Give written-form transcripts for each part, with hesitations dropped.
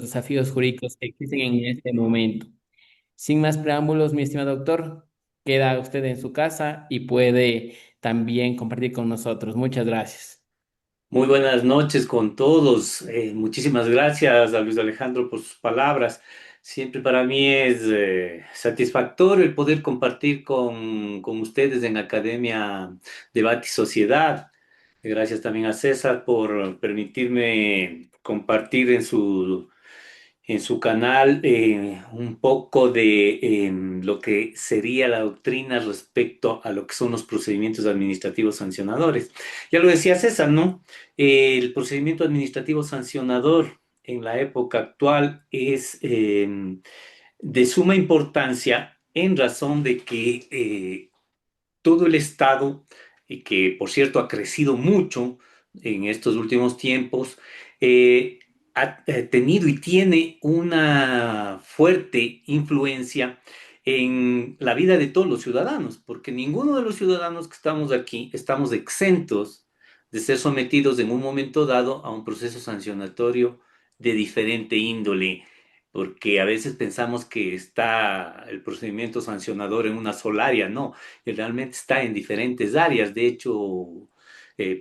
desafíos jurídicos que existen en este momento. Sin más preámbulos, mi estimado doctor, queda usted en su casa y puede también compartir con nosotros. Muchas gracias. Muy buenas noches con todos. Muchísimas gracias a Luis Alejandro por sus palabras. Siempre para mí es satisfactorio el poder compartir con ustedes en Academia Debate y Sociedad. Gracias también a César por permitirme compartir en su canal un poco de lo que sería la doctrina respecto a lo que son los procedimientos administrativos sancionadores. Ya lo decía César, ¿no? El procedimiento administrativo sancionador en la época actual es de suma importancia en razón de que todo el Estado, y que por cierto ha crecido mucho en estos últimos tiempos, ha tenido y tiene una fuerte influencia en la vida de todos los ciudadanos, porque ninguno de los ciudadanos que estamos aquí estamos exentos de ser sometidos en un momento dado a un proceso sancionatorio de diferente índole, porque a veces pensamos que está el procedimiento sancionador en una sola área, no, que realmente está en diferentes áreas. De hecho,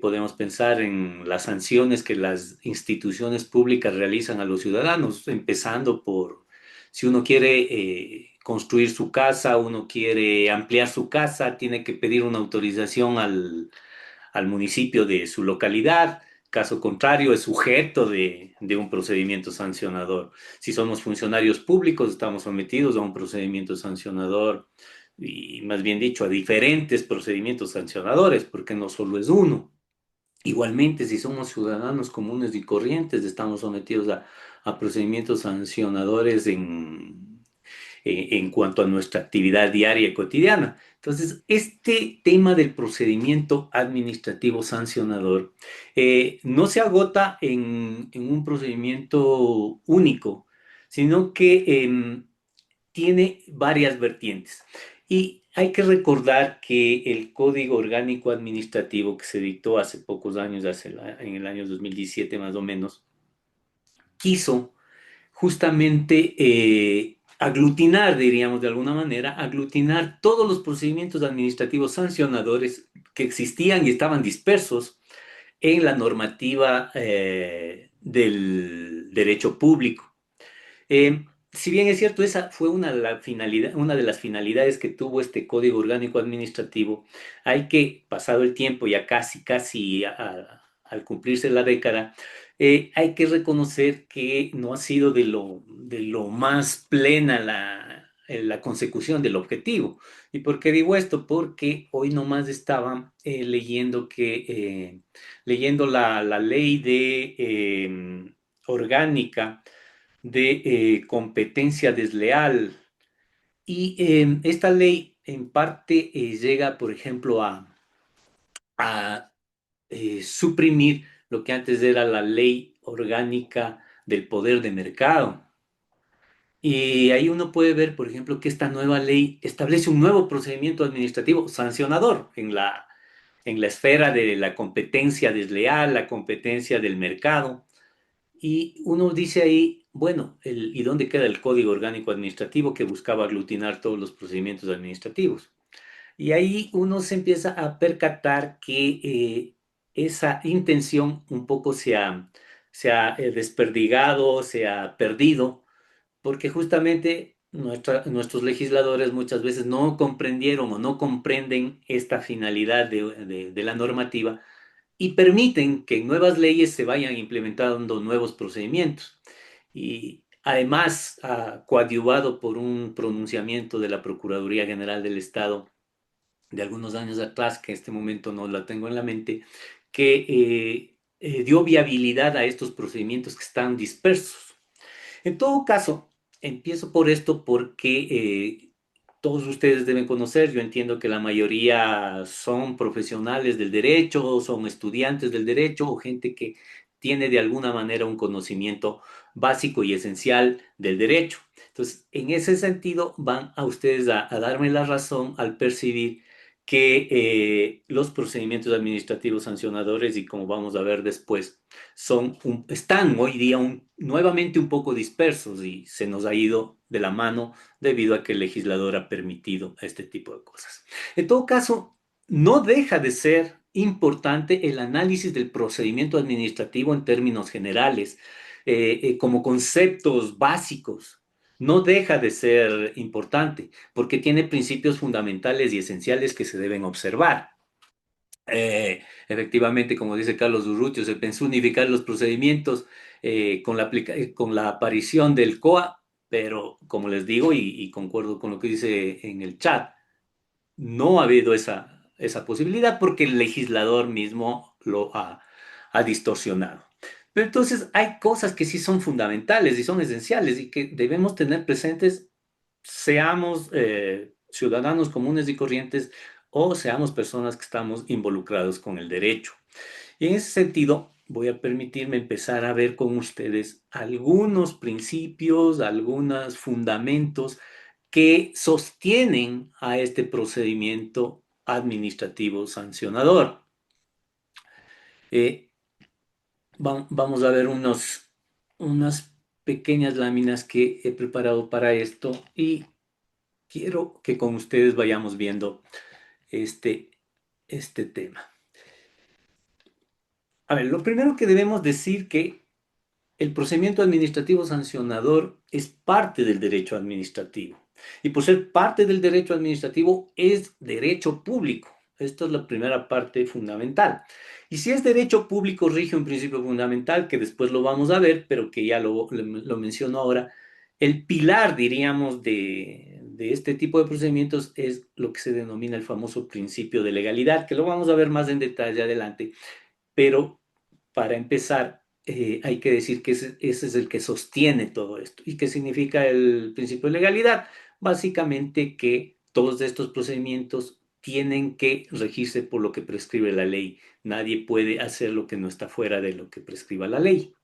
podemos pensar en las sanciones que las instituciones públicas realizan a los ciudadanos, empezando por si uno quiere construir su casa, uno quiere ampliar su casa, tiene que pedir una autorización al municipio de su localidad. Caso contrario, es sujeto de un procedimiento sancionador. Si somos funcionarios públicos, estamos sometidos a un procedimiento sancionador y más bien dicho, a diferentes procedimientos sancionadores, porque no solo es uno. Igualmente, si somos ciudadanos comunes y corrientes, estamos sometidos a procedimientos sancionadores en cuanto a nuestra actividad diaria y cotidiana. Entonces, este tema del procedimiento administrativo sancionador no se agota en un procedimiento único, sino que tiene varias vertientes. Y hay que recordar que el Código Orgánico Administrativo que se dictó hace pocos años, en el año 2017 más o menos, quiso justamente aglutinar, diríamos de alguna manera, aglutinar todos los procedimientos administrativos sancionadores que existían y estaban dispersos en la normativa del derecho público. Si bien es cierto, esa fue una de las finalidades que tuvo este Código Orgánico Administrativo, hay que, pasado el tiempo, ya casi al cumplirse la década, hay que reconocer que no ha sido de lo más plena la consecución del objetivo. ¿Y por qué digo esto? Porque hoy nomás estaba leyendo la ley de orgánica de competencia desleal. Y esta ley en parte llega, por ejemplo, a suprimir lo que antes era la ley orgánica del poder de mercado. Y ahí uno puede ver, por ejemplo, que esta nueva ley establece un nuevo procedimiento administrativo sancionador en la esfera de la competencia desleal, la competencia del mercado. Y uno dice ahí, bueno, ¿y dónde queda el Código Orgánico Administrativo que buscaba aglutinar todos los procedimientos administrativos? Y ahí uno se empieza a percatar que esa intención un poco se ha desperdigado, se ha perdido, porque justamente nuestros legisladores muchas veces no comprendieron o no comprenden esta finalidad de la normativa y permiten que en nuevas leyes se vayan implementando nuevos procedimientos. Y además, coadyuvado por un pronunciamiento de la Procuraduría General del Estado de algunos años atrás, que en este momento no la tengo en la mente, que dio viabilidad a estos procedimientos que están dispersos. En todo caso, empiezo por esto porque todos ustedes deben conocer, yo entiendo que la mayoría son profesionales del derecho, son estudiantes del derecho o gente que tiene de alguna manera un conocimiento básico y esencial del derecho. Entonces, en ese sentido, van a ustedes a darme la razón al percibir que los procedimientos administrativos sancionadores, y como vamos a ver después, están hoy día nuevamente un poco dispersos y se nos ha ido de la mano debido a que el legislador ha permitido este tipo de cosas. En todo caso, no deja de ser importante el análisis del procedimiento administrativo en términos generales, como conceptos básicos. No deja de ser importante porque tiene principios fundamentales y esenciales que se deben observar. Efectivamente, como dice Carlos Urrutia, se pensó unificar los procedimientos con la aparición del COA, pero como les digo y concuerdo con lo que dice en el chat, no ha habido esa posibilidad porque el legislador mismo ha distorsionado. Pero entonces hay cosas que sí son fundamentales y son esenciales y que debemos tener presentes, seamos ciudadanos comunes y corrientes o seamos personas que estamos involucrados con el derecho. Y en ese sentido, voy a permitirme empezar a ver con ustedes algunos principios, algunos fundamentos que sostienen a este procedimiento administrativo sancionador. Eh, Vamos a ver unas pequeñas láminas que he preparado para esto y quiero que con ustedes vayamos viendo este, este tema. A ver, lo primero que debemos decir que el procedimiento administrativo sancionador es parte del derecho administrativo. Y por ser parte del derecho administrativo es derecho público. Esta es la primera parte fundamental. Y si es derecho público, rige un principio fundamental que después lo vamos a ver, pero que ya lo menciono ahora. El pilar, diríamos, de este tipo de procedimientos es lo que se denomina el famoso principio de legalidad, que lo vamos a ver más en detalle adelante. Pero para empezar, hay que decir que ese es el que sostiene todo esto. ¿Y qué significa el principio de legalidad? Básicamente que todos estos procedimientos tienen que regirse por lo que prescribe la ley. Nadie puede hacer lo que no está fuera de lo que prescriba la ley.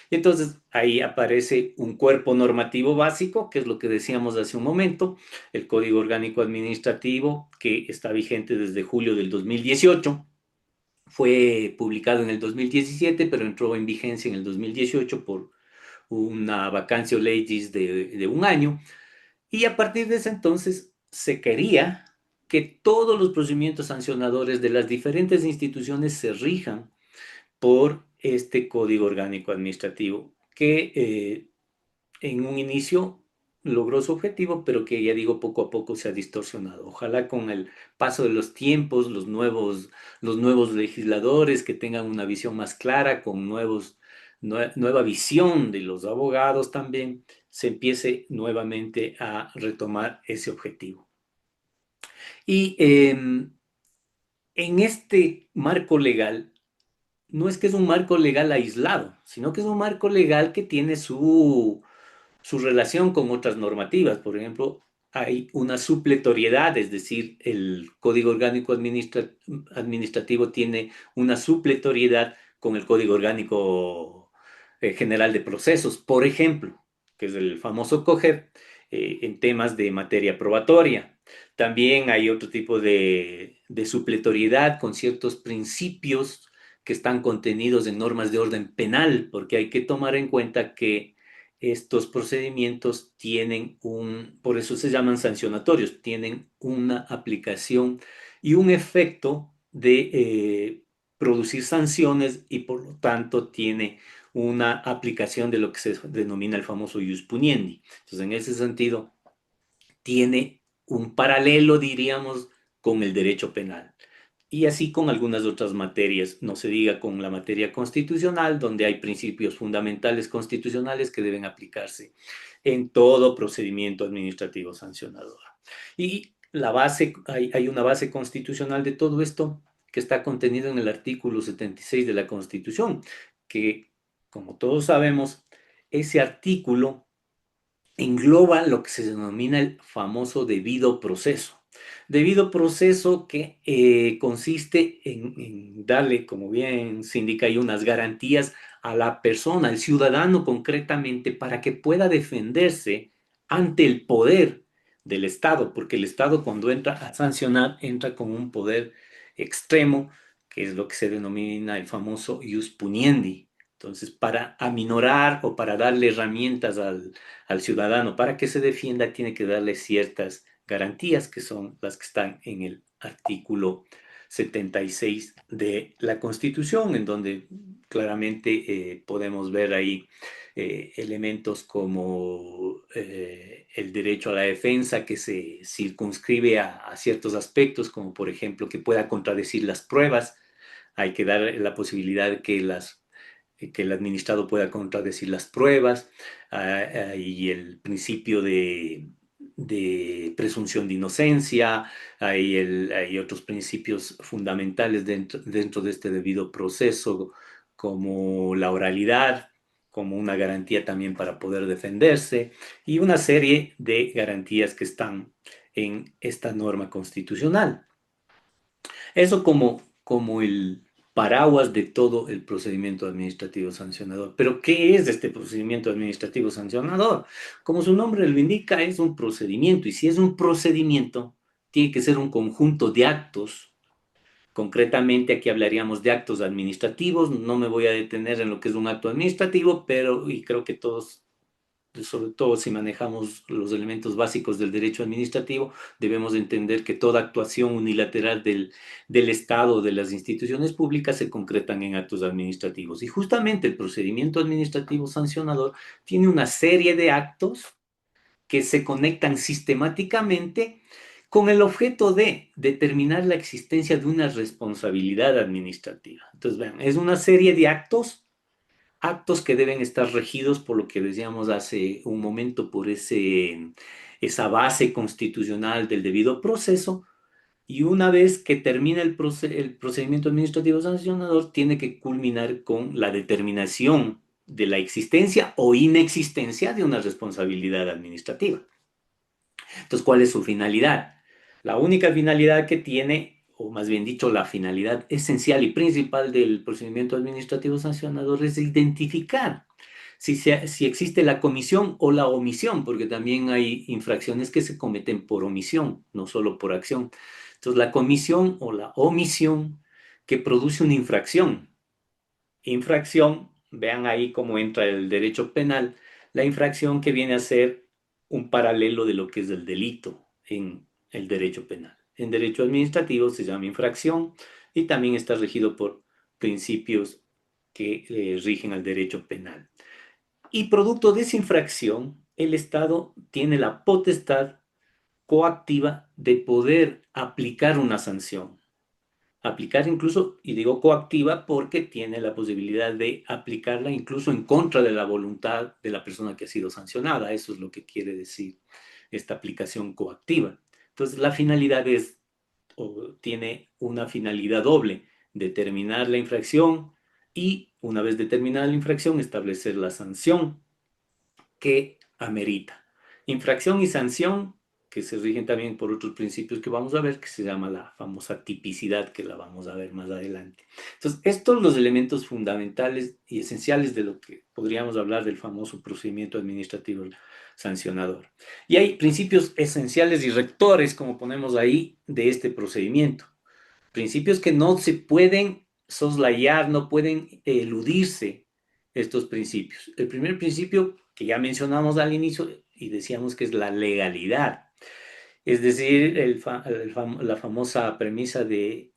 Y entonces ahí aparece un cuerpo normativo básico, que es lo que decíamos hace un momento, el Código Orgánico Administrativo, que está vigente desde julio del 2018. Fue publicado en el 2017, pero entró en vigencia en el 2018 por una vacatio legis de un año. Y a partir de ese entonces se quería que todos los procedimientos sancionadores de las diferentes instituciones se rijan por este Código Orgánico Administrativo, que en un inicio logró su objetivo, pero que ya digo, poco a poco se ha distorsionado. Ojalá con el paso de los tiempos, los nuevos legisladores que tengan una visión más clara, con nueva visión de los abogados también, se empiece nuevamente a retomar ese objetivo. Y en este marco legal, no es que es un marco legal aislado, sino que es un marco legal que tiene su relación con otras normativas. Por ejemplo, hay una supletoriedad, es decir, el Código Orgánico Administrativo tiene una supletoriedad con el Código Orgánico General de Procesos, por ejemplo, que es el famoso COGEP, en temas de materia probatoria. También hay otro tipo de supletoriedad con ciertos principios que están contenidos en normas de orden penal, porque hay que tomar en cuenta que estos procedimientos tienen por eso se llaman sancionatorios, tienen una aplicación y un efecto de producir sanciones y por lo tanto tiene una aplicación de lo que se denomina el famoso ius puniendi. Entonces, en ese sentido, tiene un paralelo, diríamos, con el derecho penal. Y así con algunas otras materias, no se diga con la materia constitucional, donde hay principios fundamentales constitucionales que deben aplicarse en todo procedimiento administrativo sancionador. Y hay una base constitucional de todo esto que está contenido en el artículo 76 de la Constitución, que, como todos sabemos, ese artículo engloba lo que se denomina el famoso debido proceso. Debido proceso que consiste en darle, como bien se indica ahí, unas garantías a la persona, al ciudadano concretamente, para que pueda defenderse ante el poder del Estado, porque el Estado cuando entra a sancionar, entra con un poder extremo, que es lo que se denomina el famoso ius puniendi. Entonces, para aminorar o para darle herramientas al ciudadano para que se defienda, tiene que darle ciertas garantías que son las que están en el artículo 76 de la Constitución, en donde claramente podemos ver ahí elementos como el derecho a la defensa que se circunscribe a ciertos aspectos, como por ejemplo que pueda contradecir las pruebas. Hay que dar la posibilidad de que el administrado pueda contradecir las pruebas y el principio de presunción de inocencia, hay otros principios fundamentales dentro de este debido proceso, como la oralidad, como una garantía también para poder defenderse, y una serie de garantías que están en esta norma constitucional. Eso como el paraguas de todo el procedimiento administrativo sancionador. Pero, ¿qué es este procedimiento administrativo sancionador? Como su nombre lo indica, es un procedimiento, y si es un procedimiento, tiene que ser un conjunto de actos. Concretamente, aquí hablaríamos de actos administrativos. No me voy a detener en lo que es un acto administrativo, pero y creo que todos, sobre todo si manejamos los elementos básicos del derecho administrativo, debemos entender que toda actuación unilateral del Estado o de las instituciones públicas se concretan en actos administrativos. Y justamente el procedimiento administrativo sancionador tiene una serie de actos que se conectan sistemáticamente con el objeto de determinar la existencia de una responsabilidad administrativa. Entonces, vean, es una serie de actos que deben estar regidos por lo que decíamos hace un momento, por esa base constitucional del debido proceso, y una vez que termina el procedimiento administrativo sancionador, tiene que culminar con la determinación de la existencia o inexistencia de una responsabilidad administrativa. Entonces, ¿cuál es su finalidad? La única finalidad que tiene, o más bien dicho, la finalidad esencial y principal del procedimiento administrativo sancionador es identificar si existe la comisión o la omisión, porque también hay infracciones que se cometen por omisión, no solo por acción. Entonces, la comisión o la omisión que produce una infracción. Infracción, vean ahí cómo entra el derecho penal, la infracción que viene a ser un paralelo de lo que es el delito en el derecho penal. En derecho administrativo se llama infracción y también está regido por principios que rigen al derecho penal. Y producto de esa infracción, el Estado tiene la potestad coactiva de poder aplicar una sanción. Aplicar incluso, y digo coactiva porque tiene la posibilidad de aplicarla incluso en contra de la voluntad de la persona que ha sido sancionada. Eso es lo que quiere decir esta aplicación coactiva. Entonces, la finalidad es, o tiene una finalidad doble: determinar la infracción y, una vez determinada la infracción, establecer la sanción que amerita. Infracción y sanción que se rigen también por otros principios que vamos a ver, que se llama la famosa tipicidad, que la vamos a ver más adelante. Entonces, estos son los elementos fundamentales y esenciales de lo que podríamos hablar del famoso procedimiento administrativo sancionador. Y hay principios esenciales y rectores, como ponemos ahí, de este procedimiento. Principios que no se pueden soslayar, no pueden eludirse estos principios. El primer principio que ya mencionamos al inicio y decíamos que es la legalidad, es decir, la famosa premisa de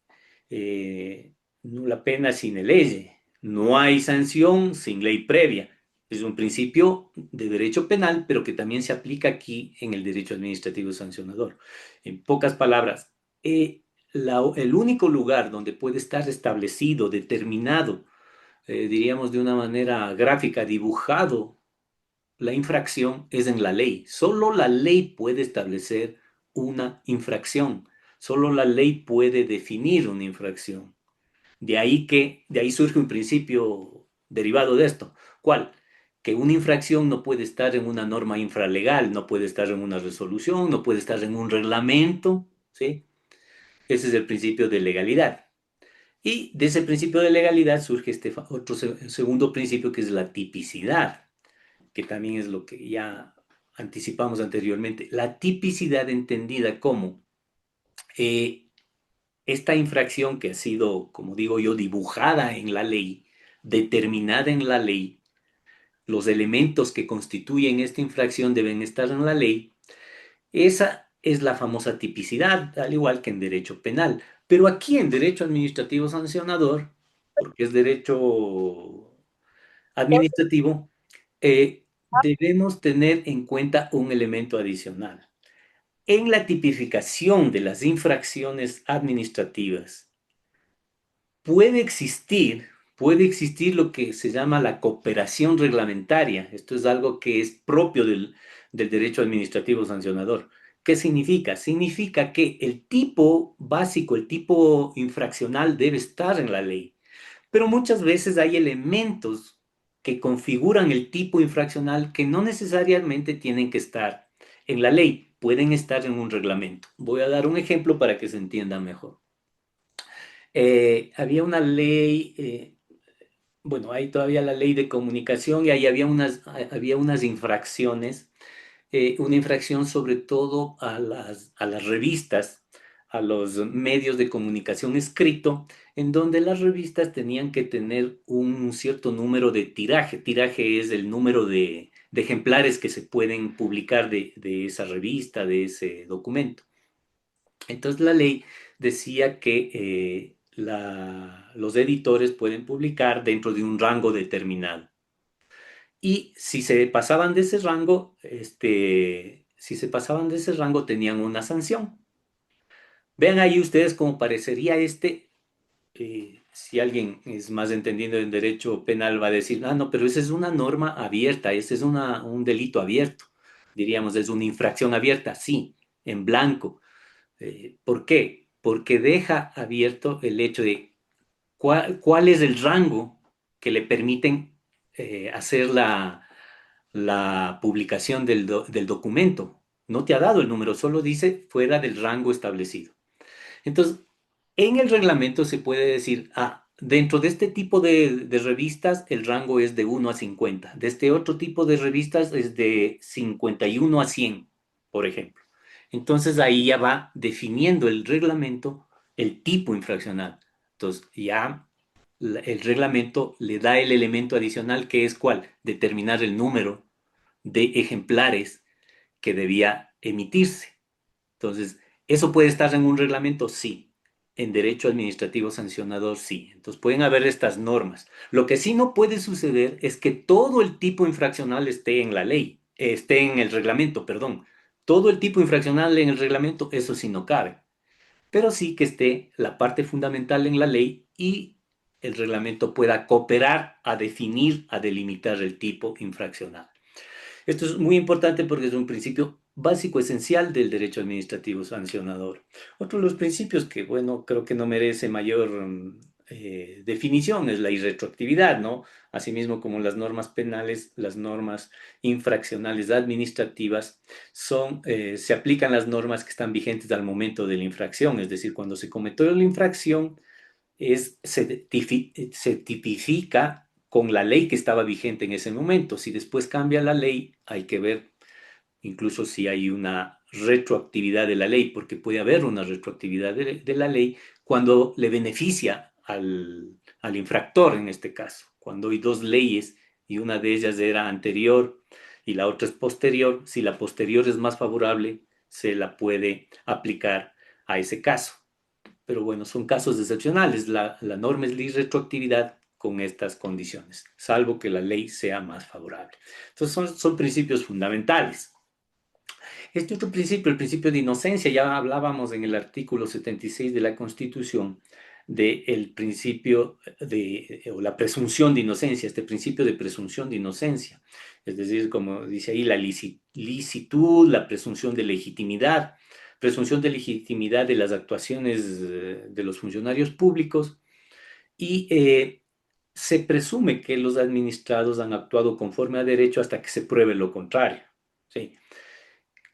nula pena sine lege, no hay sanción sin ley previa. Es un principio de derecho penal, pero que también se aplica aquí en el derecho administrativo sancionador. En pocas palabras, el único lugar donde puede estar establecido, determinado, diríamos de una manera gráfica, dibujado la infracción es en la ley. Solo la ley puede establecer una infracción. Solo la ley puede definir una infracción. De ahí surge un principio derivado de esto. ¿Cuál? Que una infracción no puede estar en una norma infralegal, no puede estar en una resolución, no puede estar en un reglamento, ¿sí? Ese es el principio de legalidad. Y de ese principio de legalidad surge este otro segundo principio, que es la tipicidad, que también es lo que ya anticipamos anteriormente, la tipicidad entendida como eh, esta infracción que ha sido, como digo yo, dibujada en la ley, determinada en la ley, los elementos que constituyen esta infracción deben estar en la ley. Esa es la famosa tipicidad, al igual que en derecho penal. Pero aquí en derecho administrativo sancionador, porque es derecho administrativo, debemos tener en cuenta un elemento adicional. En la tipificación de las infracciones administrativas, puede existir, puede existir lo que se llama la cooperación reglamentaria. Esto es algo que es propio del derecho administrativo sancionador. ¿Qué significa? Significa que el tipo básico, el tipo infraccional debe estar en la ley, pero muchas veces hay elementos que configuran el tipo infraccional que no necesariamente tienen que estar en la ley, pueden estar en un reglamento. Voy a dar un ejemplo para que se entienda mejor. Había una ley, bueno, hay todavía la ley de comunicación y ahí había unas infracciones, una infracción sobre todo a las revistas, a los medios de comunicación escrito, en donde las revistas tenían que tener un cierto número de tiraje. Tiraje es el número de ejemplares que se pueden publicar de esa revista, de ese documento. Entonces la ley decía que los editores pueden publicar dentro de un rango determinado. Y si se pasaban de ese rango, si se pasaban de ese rango tenían una sanción. Vean ahí ustedes cómo parecería si alguien es más entendido en derecho penal va a decir, ah, no, pero esa es una norma abierta, ese es un delito abierto. Diríamos, es una infracción abierta, sí, en blanco. ¿Por qué? Porque deja abierto el hecho de cuál es el rango que le permiten hacer la publicación del documento. No te ha dado el número, solo dice fuera del rango establecido. Entonces, en el reglamento se puede decir, ah, dentro de este tipo de revistas el rango es de 1 a 50. De este otro tipo de revistas es de 51 a 100, por ejemplo. Entonces ahí ya va definiendo el reglamento el tipo infraccional. Entonces ya el reglamento le da el elemento adicional que es cuál, determinar el número de ejemplares que debía emitirse. Entonces, ¿eso puede estar en un reglamento? Sí. En derecho administrativo sancionador, sí. Entonces, pueden haber estas normas. Lo que sí no puede suceder es que todo el tipo infraccional esté en la ley, esté en el reglamento, perdón. Todo el tipo infraccional en el reglamento, eso sí no cabe. Pero sí que esté la parte fundamental en la ley y el reglamento pueda cooperar a definir, a delimitar el tipo infraccional. Esto es muy importante porque es un principio básico, esencial del derecho administrativo sancionador. Otro de los principios que, bueno, creo que no merece mayor definición es la irretroactividad, ¿no? Asimismo como las normas penales, las normas infraccionales administrativas se aplican las normas que están vigentes al momento de la infracción, es decir, cuando se cometió la infracción, se tipifica con la ley que estaba vigente en ese momento. Si después cambia la ley, hay que ver incluso si hay una retroactividad de la ley, porque puede haber una retroactividad de la ley cuando le beneficia al infractor en este caso. Cuando hay dos leyes y una de ellas era anterior y la otra es posterior, si la posterior es más favorable, se la puede aplicar a ese caso. Pero bueno, son casos excepcionales. La norma es la irretroactividad con estas condiciones, salvo que la ley sea más favorable. Entonces son principios fundamentales. Este otro principio, el principio de inocencia, ya hablábamos en el artículo 76 de la Constitución del principio o la presunción de inocencia, este principio de presunción de inocencia. Es decir, como dice ahí, la licitud, la presunción de legitimidad de las actuaciones de los funcionarios públicos y se presume que los administrados han actuado conforme a derecho hasta que se pruebe lo contrario. ¿Sí?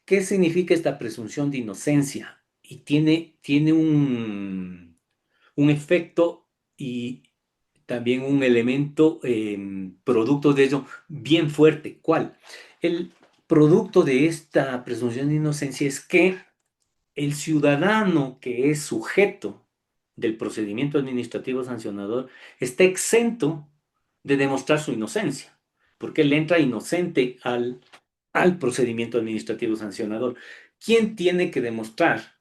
¿Qué significa esta presunción de inocencia? Y tiene un efecto y también un elemento producto de ello bien fuerte. ¿Cuál? El producto de esta presunción de inocencia es que el ciudadano que es sujeto del procedimiento administrativo sancionador está exento de demostrar su inocencia, porque él entra inocente al procedimiento administrativo sancionador. ¿Quién tiene que demostrar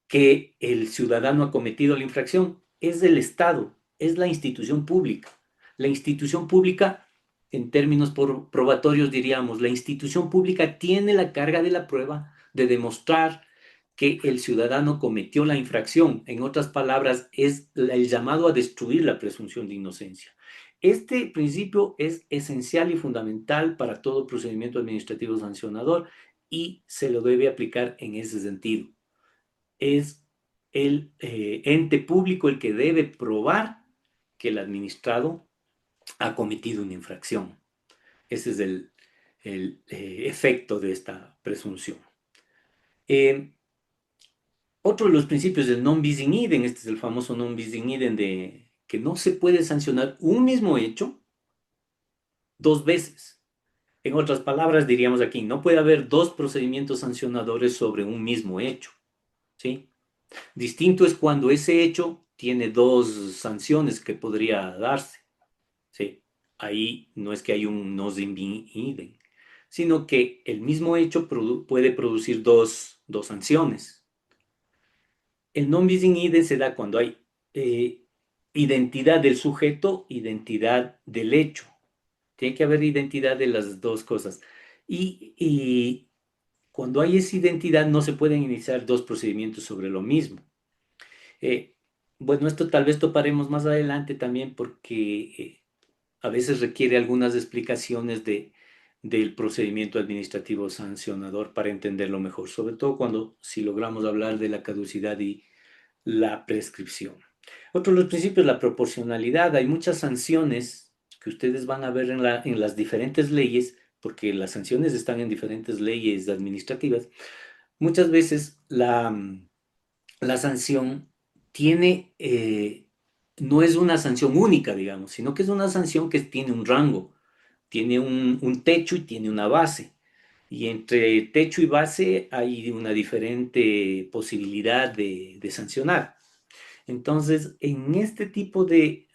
que el ciudadano ha cometido la infracción? Es el Estado, es la institución pública. La institución pública, en términos probatorios diríamos, la institución pública tiene la carga de la prueba de demostrar que el ciudadano cometió la infracción. En otras palabras, es el llamado a destruir la presunción de inocencia. Este principio es esencial y fundamental para todo procedimiento administrativo sancionador y se lo debe aplicar en ese sentido. Es el ente público el que debe probar que el administrado ha cometido una infracción. Ese es el efecto de esta presunción. Eh, Otro de los principios del non bis in idem, este es el famoso non bis in idem de que no se puede sancionar un mismo hecho dos veces. En otras palabras, diríamos aquí, no puede haber dos procedimientos sancionadores sobre un mismo hecho, ¿sí? Distinto es cuando ese hecho tiene dos sanciones que podría darse, ¿sí? Ahí no es que hay un non bis in idem, sino que el mismo hecho puede producir dos sanciones. El non bis in idem se da cuando hay identidad del sujeto, identidad del hecho. Tiene que haber identidad de las dos cosas. Y cuando hay esa identidad no se pueden iniciar dos procedimientos sobre lo mismo. Eh, bueno, esto tal vez toparemos más adelante también porque a veces requiere algunas explicaciones del procedimiento administrativo sancionador para entenderlo mejor, sobre todo cuando si logramos hablar de la caducidad y la prescripción. Otro de los principios, la proporcionalidad. Hay muchas sanciones que ustedes van a ver en las diferentes leyes, porque las sanciones están en diferentes leyes administrativas. Muchas veces la sanción tiene, no es una sanción única, digamos, sino que es una sanción que tiene un rango, tiene un techo y tiene una base. Y entre techo y base hay una diferente posibilidad de sancionar. Entonces, en este tipo de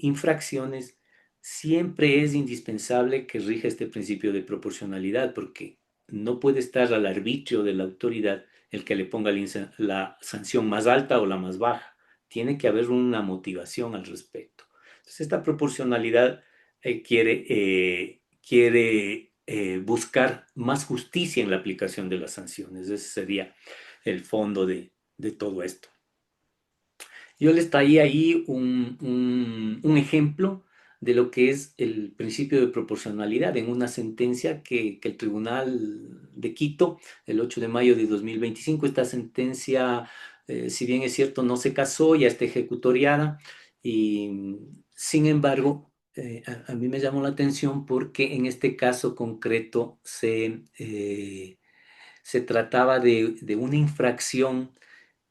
infracciones, siempre es indispensable que rija este principio de proporcionalidad, porque no puede estar al arbitrio de la autoridad el que le ponga la sanción más alta o la más baja. Tiene que haber una motivación al respecto. Entonces, esta proporcionalidad quiere buscar más justicia en la aplicación de las sanciones. Ese sería el fondo de todo esto. Yo les traía ahí un ejemplo de lo que es el principio de proporcionalidad en una sentencia que el Tribunal de Quito, el 8 de mayo de 2025, esta sentencia, si bien es cierto, no se casó, ya está ejecutoriada, y sin embargo, a mí me llamó la atención porque en este caso concreto se trataba de una infracción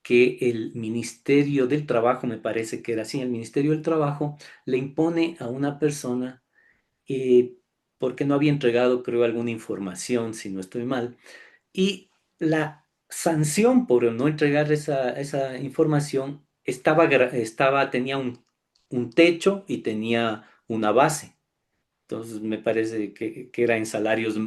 que el Ministerio del Trabajo, me parece que era así, el Ministerio del Trabajo le impone a una persona porque no había entregado, creo, alguna información, si no estoy mal, y la sanción por no entregar esa información tenía un techo y tenía una base. Entonces me parece que era en salarios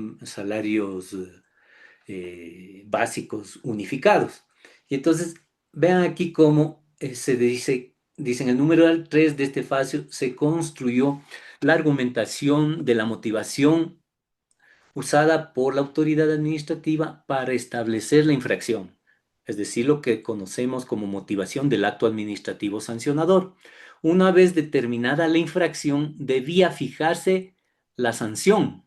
básicos unificados. Y entonces, vean aquí cómo se dice en el número 3 de este facio, se construyó la argumentación de la motivación usada por la autoridad administrativa para establecer la infracción, es decir, lo que conocemos como motivación del acto administrativo sancionador. Una vez determinada la infracción, debía fijarse la sanción,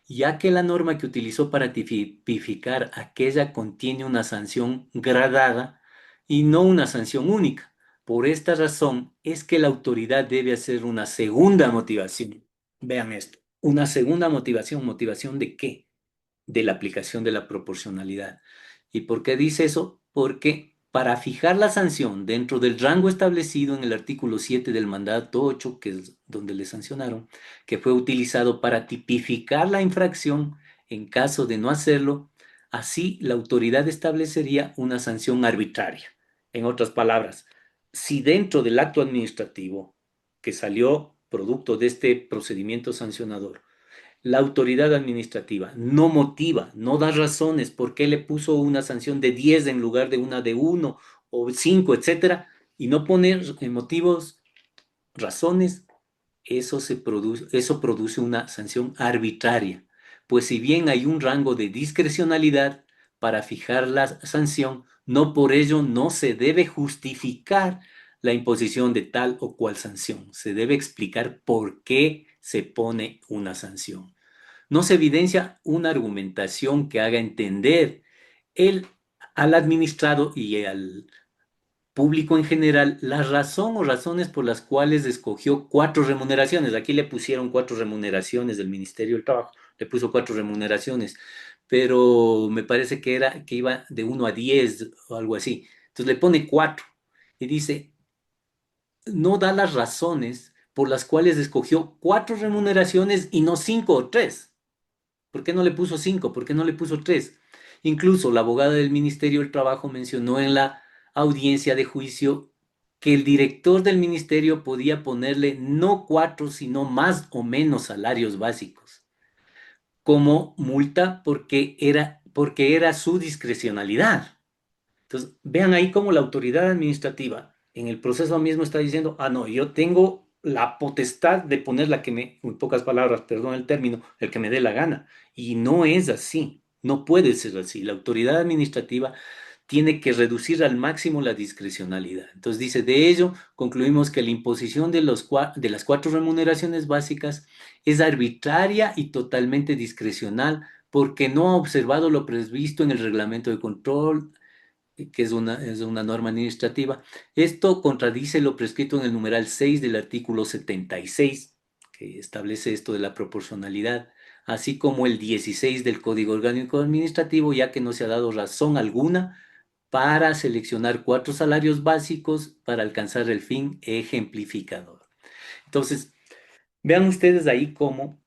ya que la norma que utilizó para tipificar aquella contiene una sanción gradada y no una sanción única. Por esta razón es que la autoridad debe hacer una segunda motivación. Vean esto. Una segunda motivación. ¿Motivación de qué? De la aplicación de la proporcionalidad. ¿Y por qué dice eso? Porque para fijar la sanción dentro del rango establecido en el artículo 7 del mandato 8, que es donde le sancionaron, que fue utilizado para tipificar la infracción, En caso de no hacerlo, así la autoridad establecería una sanción arbitraria. En otras palabras, si dentro del acto administrativo que salió producto de este procedimiento sancionador, la autoridad administrativa no motiva, no da razones por qué le puso una sanción de 10 en lugar de una de uno o 5, etcétera, y no poner motivos, razones, eso produce una sanción arbitraria. Pues si bien hay un rango de discrecionalidad para fijar la sanción, no por ello no se debe justificar la imposición de tal o cual sanción. Se debe explicar por qué se pone una sanción. No se evidencia una argumentación que haga entender el, al administrado y al público en general la razón o razones por las cuales escogió cuatro remuneraciones. Aquí le pusieron cuatro remuneraciones del Ministerio del Trabajo, le puso cuatro remuneraciones, pero me parece que era que iba de 1 a 10 o algo así. Entonces le pone cuatro y dice, no da las razones por las cuales escogió cuatro remuneraciones y no 5 o 3. ¿Por qué no le puso 5? ¿Por qué no le puso 3? Incluso la abogada del Ministerio del Trabajo mencionó en la audiencia de juicio que el director del ministerio podía ponerle no 4, sino más o menos salarios básicos como multa porque era su discrecionalidad. Entonces, vean ahí cómo la autoridad administrativa en el proceso mismo está diciendo, ah, no, yo tengo la potestad de poner la que me, en pocas palabras, perdón el término, el que me dé la gana. Y no es así, no puede ser así. La autoridad administrativa tiene que reducir al máximo la discrecionalidad. Entonces dice, de ello concluimos que la imposición de las cuatro remuneraciones básicas es arbitraria y totalmente discrecional porque no ha observado lo previsto en el reglamento de control que es una norma administrativa. Esto contradice lo prescrito en el numeral 6 del artículo 76, que establece esto de la proporcionalidad, así como el 16 del Código Orgánico Administrativo, ya que no se ha dado razón alguna para seleccionar cuatro salarios básicos para alcanzar el fin ejemplificador. Entonces, vean ustedes ahí cómo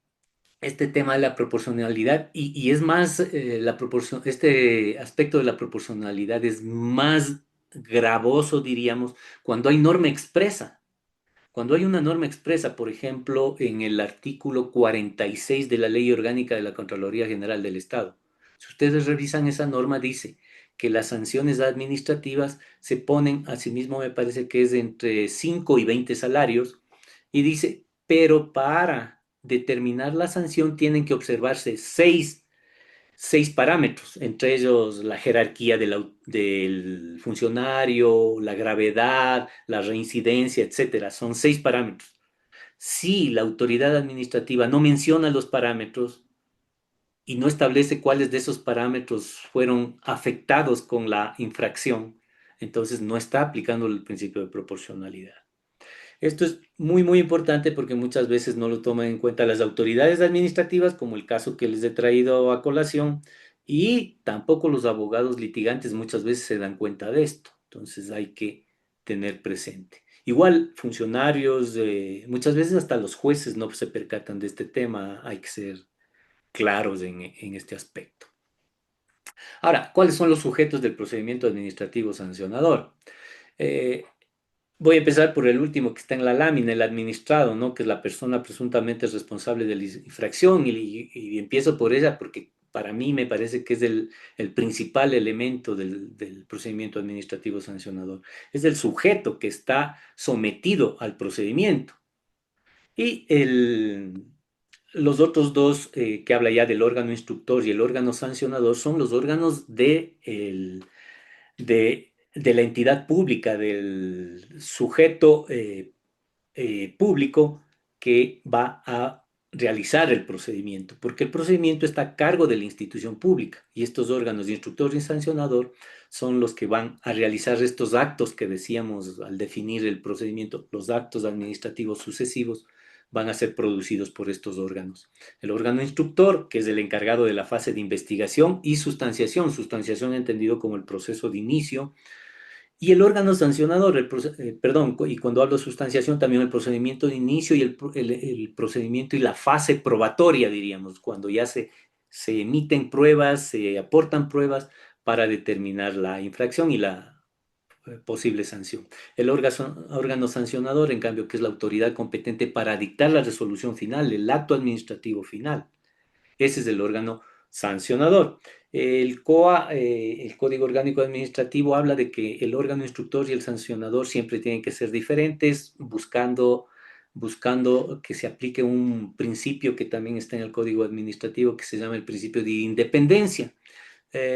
este tema de la proporcionalidad y es más, este aspecto de la proporcionalidad es más gravoso, diríamos, cuando hay norma expresa. Cuando hay una norma expresa, por ejemplo, en el artículo 46 de la Ley Orgánica de la Contraloría General del Estado. Si ustedes revisan esa norma, dice que las sanciones administrativas se ponen, asimismo me parece que es entre 5 y 20 salarios, y dice, pero para determinar la sanción tienen que observarse seis parámetros, entre ellos la jerarquía del funcionario, la gravedad, la reincidencia, etcétera. Son 6 parámetros. Si la autoridad administrativa no menciona los parámetros y no establece cuáles de esos parámetros fueron afectados con la infracción, entonces no está aplicando el principio de proporcionalidad. Esto es muy, muy importante porque muchas veces no lo toman en cuenta las autoridades administrativas, como el caso que les he traído a colación, y tampoco los abogados litigantes muchas veces se dan cuenta de esto. Entonces hay que tener presente. Igual, funcionarios, muchas veces hasta los jueces no se percatan de este tema, hay que ser claros en este aspecto. Ahora, ¿cuáles son los sujetos del procedimiento administrativo sancionador? Eh, Voy a empezar por el último que está en la lámina, el administrado, ¿no? Que es la persona presuntamente responsable de la infracción y empiezo por ella porque para mí me parece que es el principal elemento del procedimiento administrativo sancionador. Es el sujeto que está sometido al procedimiento. Y los otros dos que habla ya del órgano instructor y el órgano sancionador son los órganos de la entidad pública, del sujeto público que va a realizar el procedimiento, porque el procedimiento está a cargo de la institución pública y estos órganos de instructor y sancionador son los que van a realizar estos actos que decíamos al definir el procedimiento, los actos administrativos sucesivos van a ser producidos por estos órganos. El órgano instructor, que es el encargado de la fase de investigación y sustanciación entendido como el proceso de inicio, y el órgano sancionador, perdón, y cuando hablo de sustanciación, también el procedimiento de inicio y el procedimiento y la fase probatoria, diríamos, cuando ya se se emiten pruebas, se aportan pruebas para determinar la infracción y la posible sanción. El órgano sancionador, en cambio, que es la autoridad competente para dictar la resolución final, el acto administrativo final. Ese es el órgano sancionador. El COA, el Código Orgánico Administrativo, habla de que el órgano instructor y el sancionador siempre tienen que ser diferentes, buscando que se aplique un principio que también está en el Código Administrativo, que se llama el principio de independencia.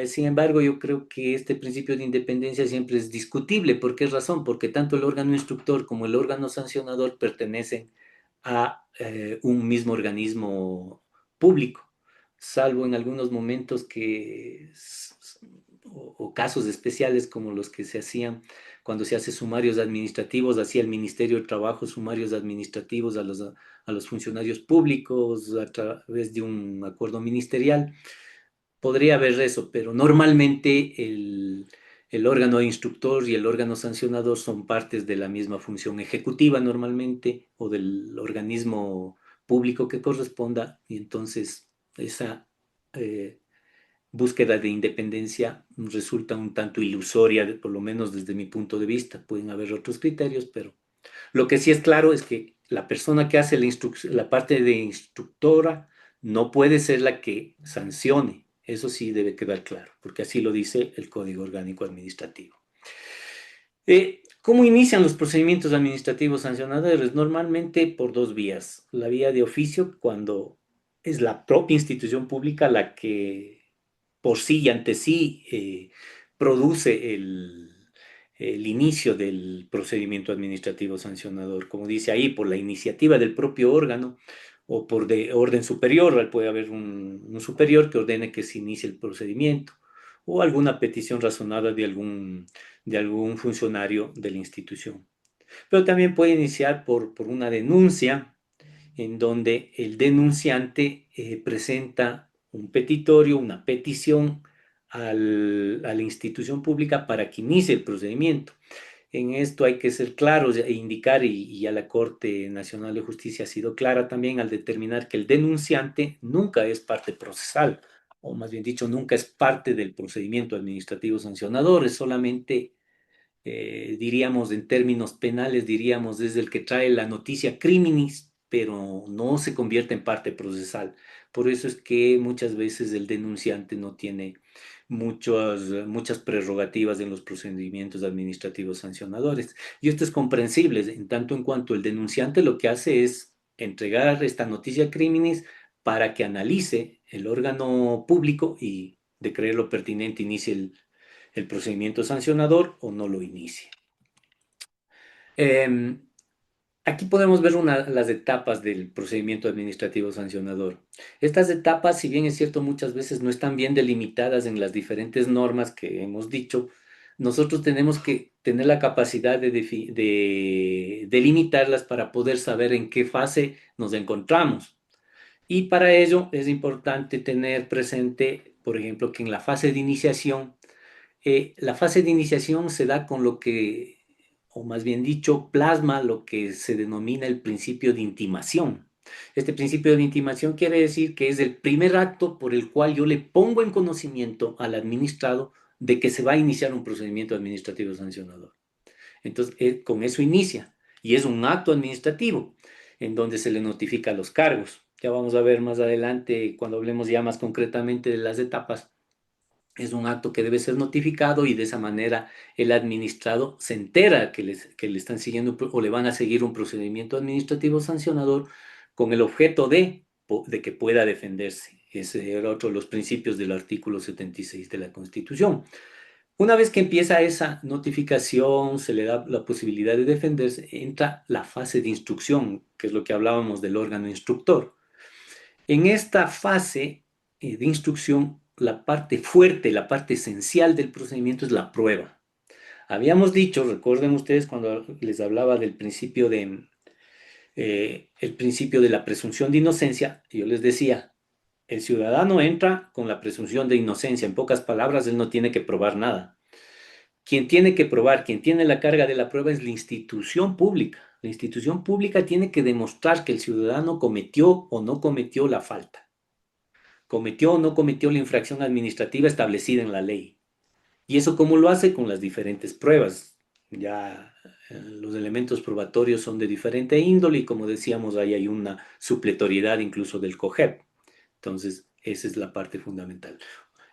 Sin embargo, yo creo que este principio de independencia siempre es discutible. ¿Por qué razón? Porque tanto el órgano instructor como el órgano sancionador pertenecen a un mismo organismo público, salvo en algunos momentos o casos especiales como los que se hacían cuando se hace sumarios administrativos, hacía el Ministerio del Trabajo sumarios administrativos a los funcionarios públicos a través de un acuerdo ministerial. Podría haber eso, pero normalmente el órgano instructor y el órgano sancionador son partes de la misma función ejecutiva normalmente o del organismo público que corresponda, y entonces esa eh, búsqueda de independencia resulta un tanto ilusoria, por lo menos desde mi punto de vista. Pueden haber otros criterios, pero lo que sí es claro es que la persona que hace la parte de instructora no puede ser la que sancione. Eso sí debe quedar claro, porque así lo dice el Código Orgánico Administrativo. ¿Cómo inician los procedimientos administrativos sancionadores? Normalmente por dos vías. La vía de oficio, cuando es la propia institución pública la que por sí y ante sí produce el inicio del procedimiento administrativo sancionador. Como dice ahí, por la iniciativa del propio órgano o por de orden superior, puede haber un superior que ordene que se inicie el procedimiento o alguna petición razonada de algún funcionario de la institución. Pero también puede iniciar por una denuncia en donde el denunciante presenta un petitorio, una petición a la institución pública para que inicie el procedimiento. En esto hay que ser claros e indicar, y ya la Corte Nacional de Justicia ha sido clara también al determinar que el denunciante nunca es parte procesal, o más bien dicho, nunca es parte del procedimiento administrativo sancionador, es solamente diríamos en términos penales, diríamos desde el que trae la noticia criminis, pero no se convierte en parte procesal. Por eso es que muchas veces el denunciante no tiene muchas prerrogativas en los procedimientos administrativos sancionadores. Y esto es comprensible, en tanto en cuanto el denunciante lo que hace es entregar esta noticia criminis para que analice el órgano público y de creerlo pertinente inicie el procedimiento sancionador o no lo inicie. Eh, Aquí podemos ver las etapas del procedimiento administrativo sancionador. Estas etapas, si bien es cierto, muchas veces no están bien delimitadas en las diferentes normas que hemos dicho, nosotros tenemos que tener la capacidad de delimitarlas para poder saber en qué fase nos encontramos. Y para ello es importante tener presente, por ejemplo, que en la fase de iniciación se da con lo que, o más bien dicho, plasma lo que se denomina el principio de intimación. Este principio de intimación quiere decir que es el primer acto por el cual yo le pongo en conocimiento al administrado de que se va a iniciar un procedimiento administrativo sancionador. Entonces, con eso inicia, y es un acto administrativo en donde se le notifica los cargos. Ya vamos a ver más adelante, cuando hablemos ya más concretamente de las etapas, es un acto que debe ser notificado y de esa manera el administrado se entera que le están siguiendo o le van a seguir un procedimiento administrativo sancionador con el objeto de que pueda defenderse. Ese era otro de los principios del artículo 76 de la Constitución. Una vez que empieza esa notificación, se le da la posibilidad de defenderse, entra la fase de instrucción, que es lo que hablábamos del órgano instructor. En esta fase de instrucción, la parte fuerte, la parte esencial del procedimiento es la prueba. Habíamos dicho, recuerden ustedes cuando les hablaba del el principio de la presunción de inocencia, yo les decía, el ciudadano entra con la presunción de inocencia. En pocas palabras, él no tiene que probar nada. Quien tiene que probar, quien tiene la carga de la prueba es la institución pública. La institución pública tiene que demostrar que el ciudadano cometió o no cometió la falta. cometió o no cometió la infracción administrativa establecida en la ley. ¿Y eso cómo lo hace? Con las diferentes pruebas. Ya los elementos probatorios son de diferente índole y como decíamos, ahí hay una supletoriedad incluso del COGEP. Entonces, esa es la parte fundamental.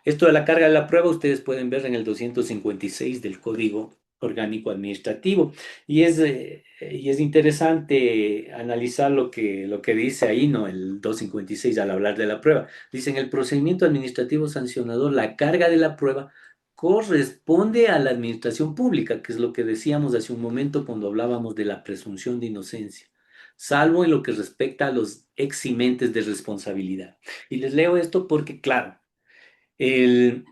Esto de la carga de la prueba ustedes pueden ver en el 256 del Código Orgánico Administrativo y es interesante analizar lo que dice ahí, ¿no? El 256 al hablar de la prueba. Dice, en el procedimiento administrativo sancionador, la carga de la prueba corresponde a la administración pública, que es lo que decíamos hace un momento cuando hablábamos de la presunción de inocencia, salvo en lo que respecta a los eximentes de responsabilidad. Y les leo esto porque, claro, el,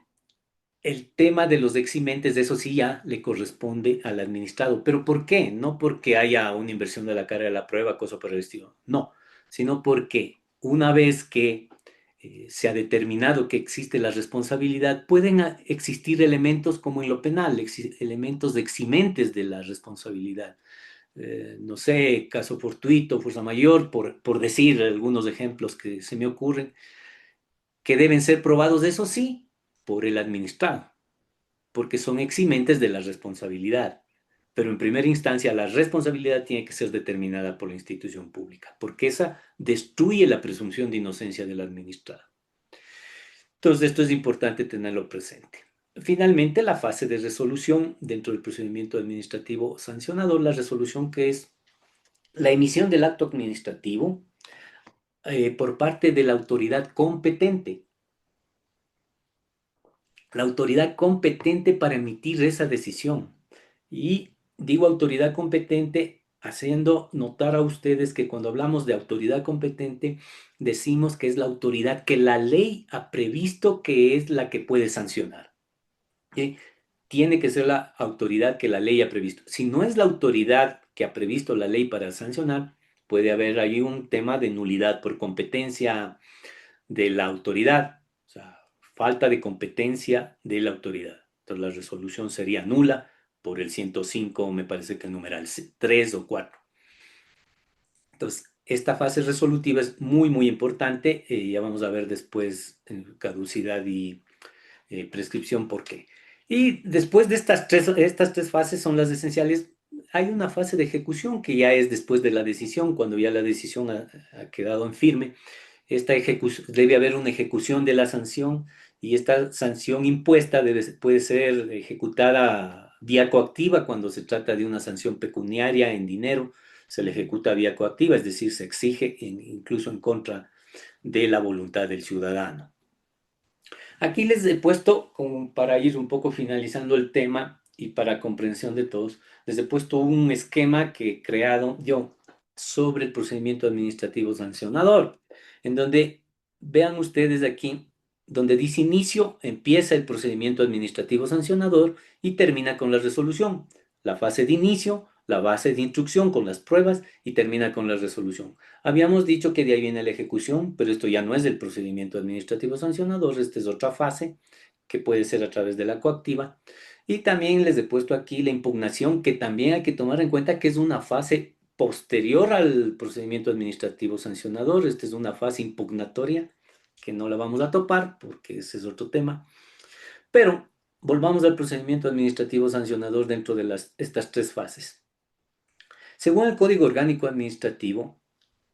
el tema de los eximentes, de eso sí ya le corresponde al administrado. ¿Pero por qué? No porque haya una inversión de la carga de la prueba, cosa por el estilo. No, sino porque una vez que se ha determinado que existe la responsabilidad, pueden existir elementos como en lo penal, elementos de eximentes de la responsabilidad. No sé, caso fortuito, fuerza mayor, por decir algunos ejemplos que se me ocurren, que deben ser probados, eso sí, por el administrado, porque son eximentes de la responsabilidad. Pero en primera instancia, la responsabilidad tiene que ser determinada por la institución pública, porque esa destruye la presunción de inocencia del administrado. Entonces, esto es importante tenerlo presente. Finalmente, la fase de resolución dentro del procedimiento administrativo sancionador, la resolución que es la emisión del acto administrativo por parte de la autoridad competente. La autoridad competente para emitir esa decisión. Y digo autoridad competente haciendo notar a ustedes que cuando hablamos de autoridad competente, decimos que es la autoridad que la ley ha previsto que es la que puede sancionar. ¿Sí? Tiene que ser la autoridad que la ley ha previsto. Si no es la autoridad que ha previsto la ley para sancionar, puede haber ahí un tema de nulidad por competencia de la autoridad, o sea, falta de competencia de la autoridad. Entonces la resolución sería nula por el 105, me parece que el numeral 3 o 4. Entonces, esta fase resolutiva es muy, muy importante. Ya vamos a ver después caducidad y prescripción por qué. Y después de estas tres fases son las esenciales. Hay una fase de ejecución que ya es después de la decisión, cuando ya la decisión ha quedado en firme. Debe haber una ejecución de la sanción y esta sanción impuesta puede ser ejecutada vía coactiva cuando se trata de una sanción pecuniaria en dinero, se le ejecuta vía coactiva, es decir, se exige incluso en contra de la voluntad del ciudadano. Aquí les he puesto, como para ir un poco finalizando el tema y para comprensión de todos, les he puesto un esquema que he creado yo sobre el procedimiento administrativo sancionador, en donde vean ustedes aquí, donde dice inicio, empieza el procedimiento administrativo sancionador y termina con la resolución. La fase de inicio, la base de instrucción con las pruebas y termina con la resolución. Habíamos dicho que de ahí viene la ejecución, pero esto ya no es el procedimiento administrativo sancionador, esta es otra fase que puede ser a través de la coactiva. Y también les he puesto aquí la impugnación, que también hay que tomar en cuenta que es una fase posterior al procedimiento administrativo sancionador. Esta es una fase impugnatoria que no la vamos a topar porque ese es otro tema. Pero volvamos al procedimiento administrativo sancionador dentro de estas tres fases. Según el Código Orgánico Administrativo,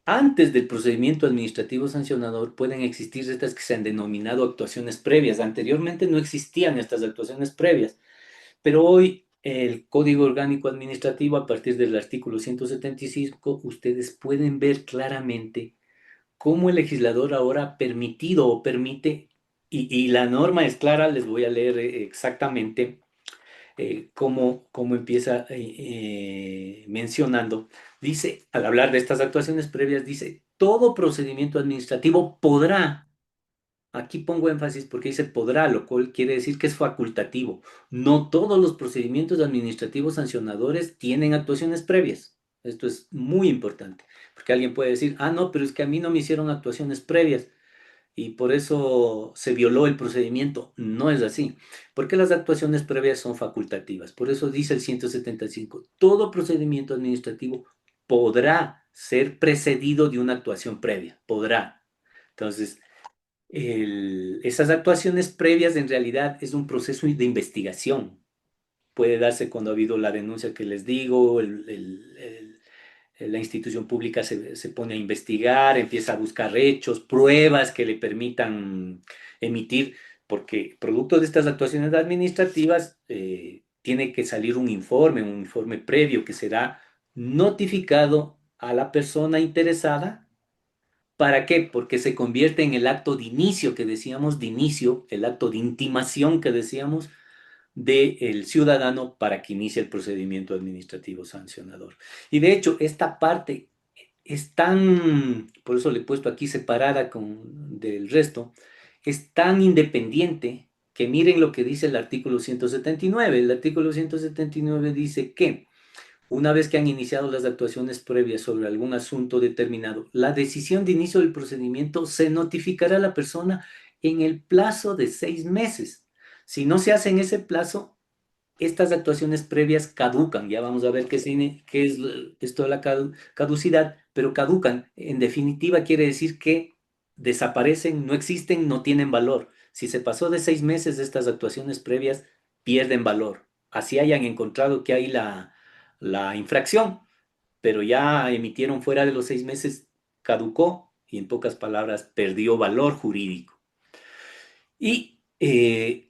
antes del procedimiento administrativo sancionador pueden existir estas que se han denominado actuaciones previas. Anteriormente no existían estas actuaciones previas, pero hoy el Código Orgánico Administrativo, a partir del artículo 175, ustedes pueden ver claramente cómo el legislador ahora ha permitido o permite, y la norma es clara, les voy a leer exactamente cómo empieza mencionando. Dice, al hablar de estas actuaciones previas, dice, todo procedimiento administrativo podrá, aquí pongo énfasis porque dice podrá, lo cual quiere decir que es facultativo. No todos los procedimientos administrativos sancionadores tienen actuaciones previas. Esto es muy importante, porque alguien puede decir, ah, no, pero es que a mí no me hicieron actuaciones previas y por eso se violó el procedimiento. No es así, porque las actuaciones previas son facultativas. Por eso dice el 175, todo procedimiento administrativo podrá ser precedido de una actuación previa, podrá. Entonces, Esas actuaciones previas en realidad es un proceso de investigación. Puede darse cuando ha habido la denuncia que les digo, la institución pública se pone a investigar, empieza a buscar hechos, pruebas que le permitan emitir, porque producto de estas actuaciones administrativas tiene que salir un informe previo que será notificado a la persona interesada. ¿Para qué? Porque se convierte en el acto de inicio que decíamos, de inicio, el acto de intimación que decíamos del ciudadano para que inicie el procedimiento administrativo sancionador. Y de hecho, esta parte es tan, por eso le he puesto aquí separada del resto, es tan independiente que miren lo que dice el artículo 179. El artículo 179 dice que una vez que han iniciado las actuaciones previas sobre algún asunto determinado, la decisión de inicio del procedimiento se notificará a la persona en el plazo de 6 meses. Si no se hace en ese plazo, estas actuaciones previas caducan. Ya vamos a ver qué es esto de la caducidad, pero caducan. En definitiva, quiere decir que desaparecen, no existen, no tienen valor. Si se pasó de 6 meses, estas actuaciones previas pierden valor. Así hayan encontrado que hay la infracción, pero ya emitieron fuera de los 6 meses, caducó y en pocas palabras perdió valor jurídico. Y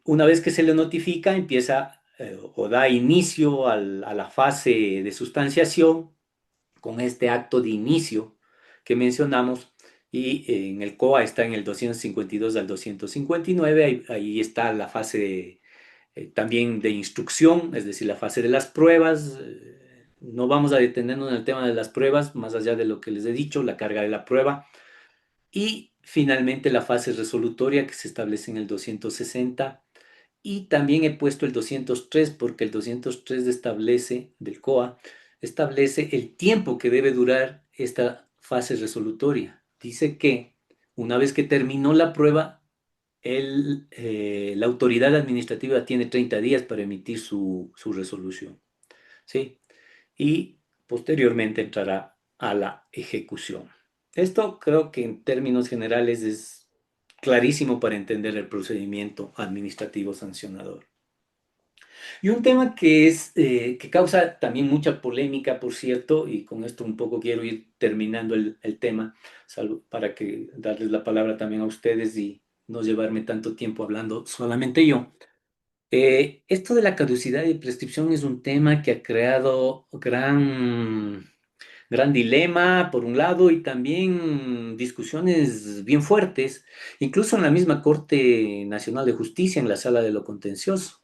una vez que se le notifica, empieza o da inicio a la fase de sustanciación con este acto de inicio que mencionamos. Y en el COA está en el 252 al 259, ahí está la fase también de instrucción, es decir, la fase de las pruebas. No vamos a detenernos en el tema de las pruebas, más allá de lo que les he dicho, la carga de la prueba. Y finalmente la fase resolutoria que se establece en el 260. Y también he puesto el 203 porque el 203 establece, del COA, establece el tiempo que debe durar esta fase resolutoria. Dice que una vez que terminó la prueba, la autoridad administrativa tiene 30 días para emitir su resolución, ¿sí? Y posteriormente entrará a la ejecución. Esto creo que en términos generales es clarísimo para entender el procedimiento administrativo sancionador. Y un tema que causa también mucha polémica, por cierto, y con esto un poco quiero ir terminando el tema, para que darles la palabra también a ustedes y no llevarme tanto tiempo hablando solamente yo. Esto de la caducidad y prescripción es un tema que ha creado gran dilema, por un lado, y también discusiones bien fuertes, incluso en la misma Corte Nacional de Justicia, en la Sala de lo Contencioso.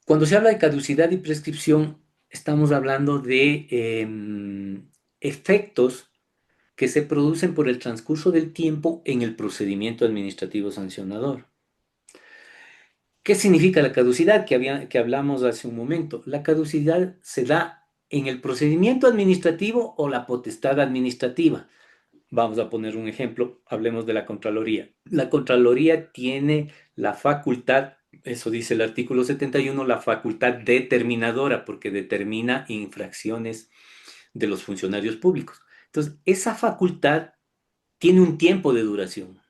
Cuando se habla de caducidad y prescripción, estamos hablando de efectos que se producen por el transcurso del tiempo en el procedimiento administrativo sancionador. ¿Qué significa la caducidad que hablamos hace un momento? La caducidad se da en el procedimiento administrativo o la potestad administrativa. Vamos a poner un ejemplo, hablemos de la Contraloría. La Contraloría tiene la facultad, eso dice el artículo 71, la facultad determinadora, porque determina infracciones de los funcionarios públicos. Entonces, esa facultad tiene un tiempo de duración.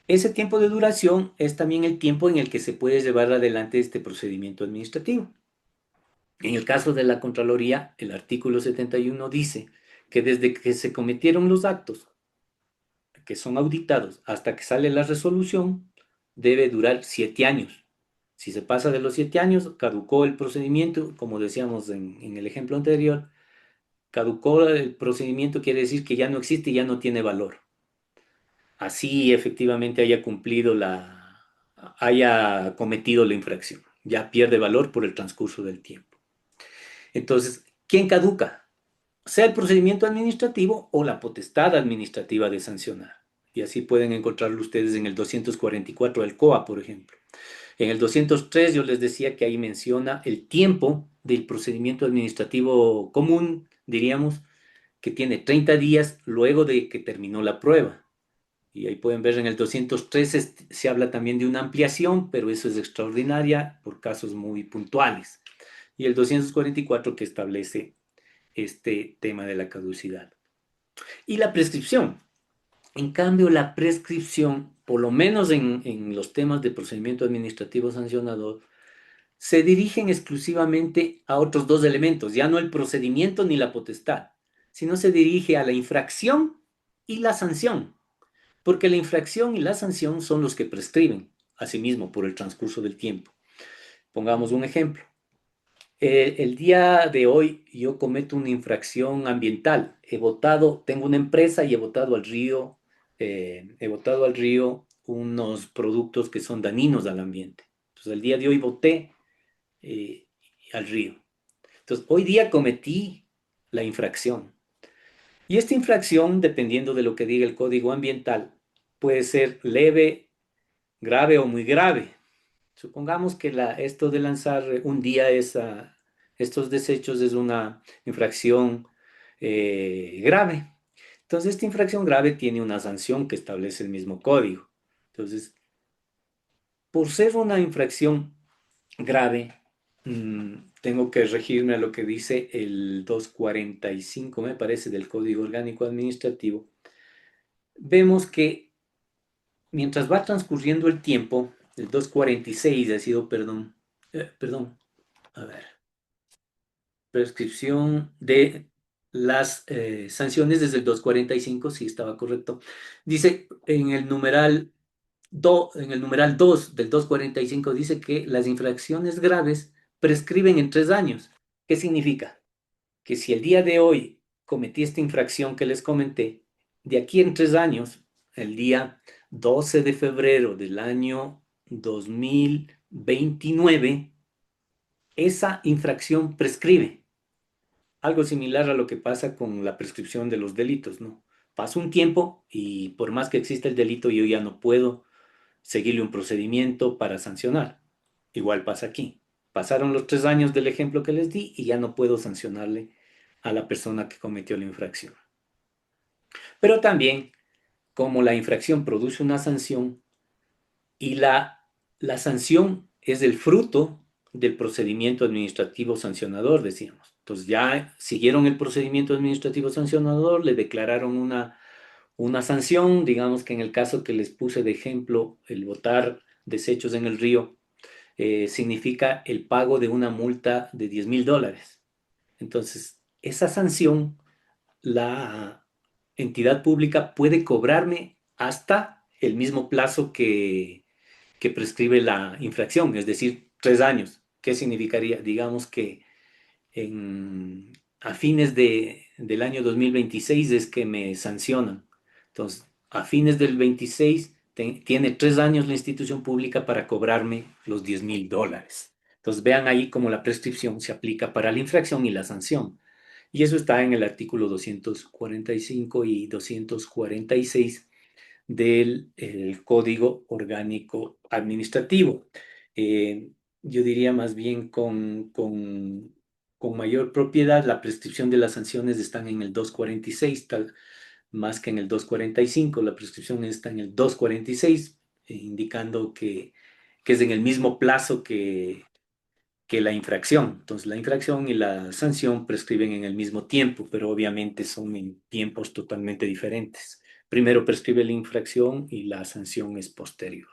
Ese tiempo de duración es también el tiempo en el que se puede llevar adelante este procedimiento administrativo. En el caso de la Contraloría, el artículo 71 dice que desde que se cometieron los actos que son auditados hasta que sale la resolución, debe durar 7 años. Si se pasa de los 7 años, caducó el procedimiento, como decíamos en el ejemplo anterior, caducó el procedimiento quiere decir que ya no existe y ya no tiene valor. Así efectivamente haya cometido la infracción. Ya pierde valor por el transcurso del tiempo. Entonces, ¿quién caduca? Sea el procedimiento administrativo o la potestad administrativa de sancionar. Y así pueden encontrarlo ustedes en el 244 del COA, por ejemplo. En el 203 yo les decía que ahí menciona el tiempo del procedimiento administrativo común, diríamos, que tiene 30 días luego de que terminó la prueba. Y ahí pueden ver en el 203 se habla también de una ampliación, pero eso es extraordinaria por casos muy puntuales. Y el 244 que establece este tema de la caducidad. Y la prescripción. En cambio, la prescripción, por lo menos en los temas de procedimiento administrativo sancionador, se dirigen exclusivamente a otros dos elementos, ya no el procedimiento ni la potestad, sino se dirige a la infracción y la sanción, porque la infracción y la sanción son los que prescriben, asimismo, por el transcurso del tiempo. Pongamos un ejemplo. El día de hoy yo cometo una infracción ambiental. Tengo una empresa y he botado al río unos productos que son dañinos al ambiente. Entonces, el día de hoy boté eh, al río. Entonces, hoy día cometí la infracción. Y esta infracción, dependiendo de lo que diga el código ambiental, puede ser leve, grave o muy grave. Supongamos que esto de lanzar un día estos desechos es una infracción grave. Entonces, esta infracción grave tiene una sanción que establece el mismo código. Entonces, por ser una infracción grave, tengo que regirme a lo que dice el 245, me parece, del Código Orgánico Administrativo. Vemos que mientras va transcurriendo el tiempo, el 246 ha sido, perdón, a ver, prescripción de las sanciones desde el 245, sí estaba correcto. Dice en el numeral 2 del 245 dice que las infracciones graves prescriben en 3 años. ¿Qué significa? Que si el día de hoy cometí esta infracción que les comenté, de aquí en 3 años, el día 12 de febrero del año 2029, esa infracción prescribe. Algo similar a lo que pasa con la prescripción de los delitos, ¿no? Pasa un tiempo y por más que exista el delito, yo ya no puedo seguirle un procedimiento para sancionar. Igual pasa aquí. Pasaron los 3 años del ejemplo que les di y ya no puedo sancionarle a la persona que cometió la infracción. Pero también, como la infracción produce una sanción y la sanción es el fruto del procedimiento administrativo sancionador, decíamos. Entonces ya siguieron el procedimiento administrativo sancionador, le declararon una sanción, digamos que en el caso que les puse de ejemplo, el botar desechos en el río, significa el pago de una multa de $10,000. Entonces, esa sanción, la entidad pública puede cobrarme hasta el mismo plazo que prescribe la infracción, es decir, 3 años. ¿Qué significaría? Digamos que a fines del año 2026 es que me sancionan. Entonces, a fines del 26 tiene 3 años la institución pública para cobrarme los $10,000. Entonces, vean ahí cómo la prescripción se aplica para la infracción y la sanción. Y eso está en el artículo 245 y 246 del Código Orgánico Administrativo. Eh, yo diría más bien con mayor propiedad, la prescripción de las sanciones están en el 246, más que en el 245. La prescripción está en el 246, indicando que es en el mismo plazo que la infracción. Entonces, la infracción y la sanción prescriben en el mismo tiempo, pero obviamente son en tiempos totalmente diferentes. Primero prescribe la infracción y la sanción es posterior.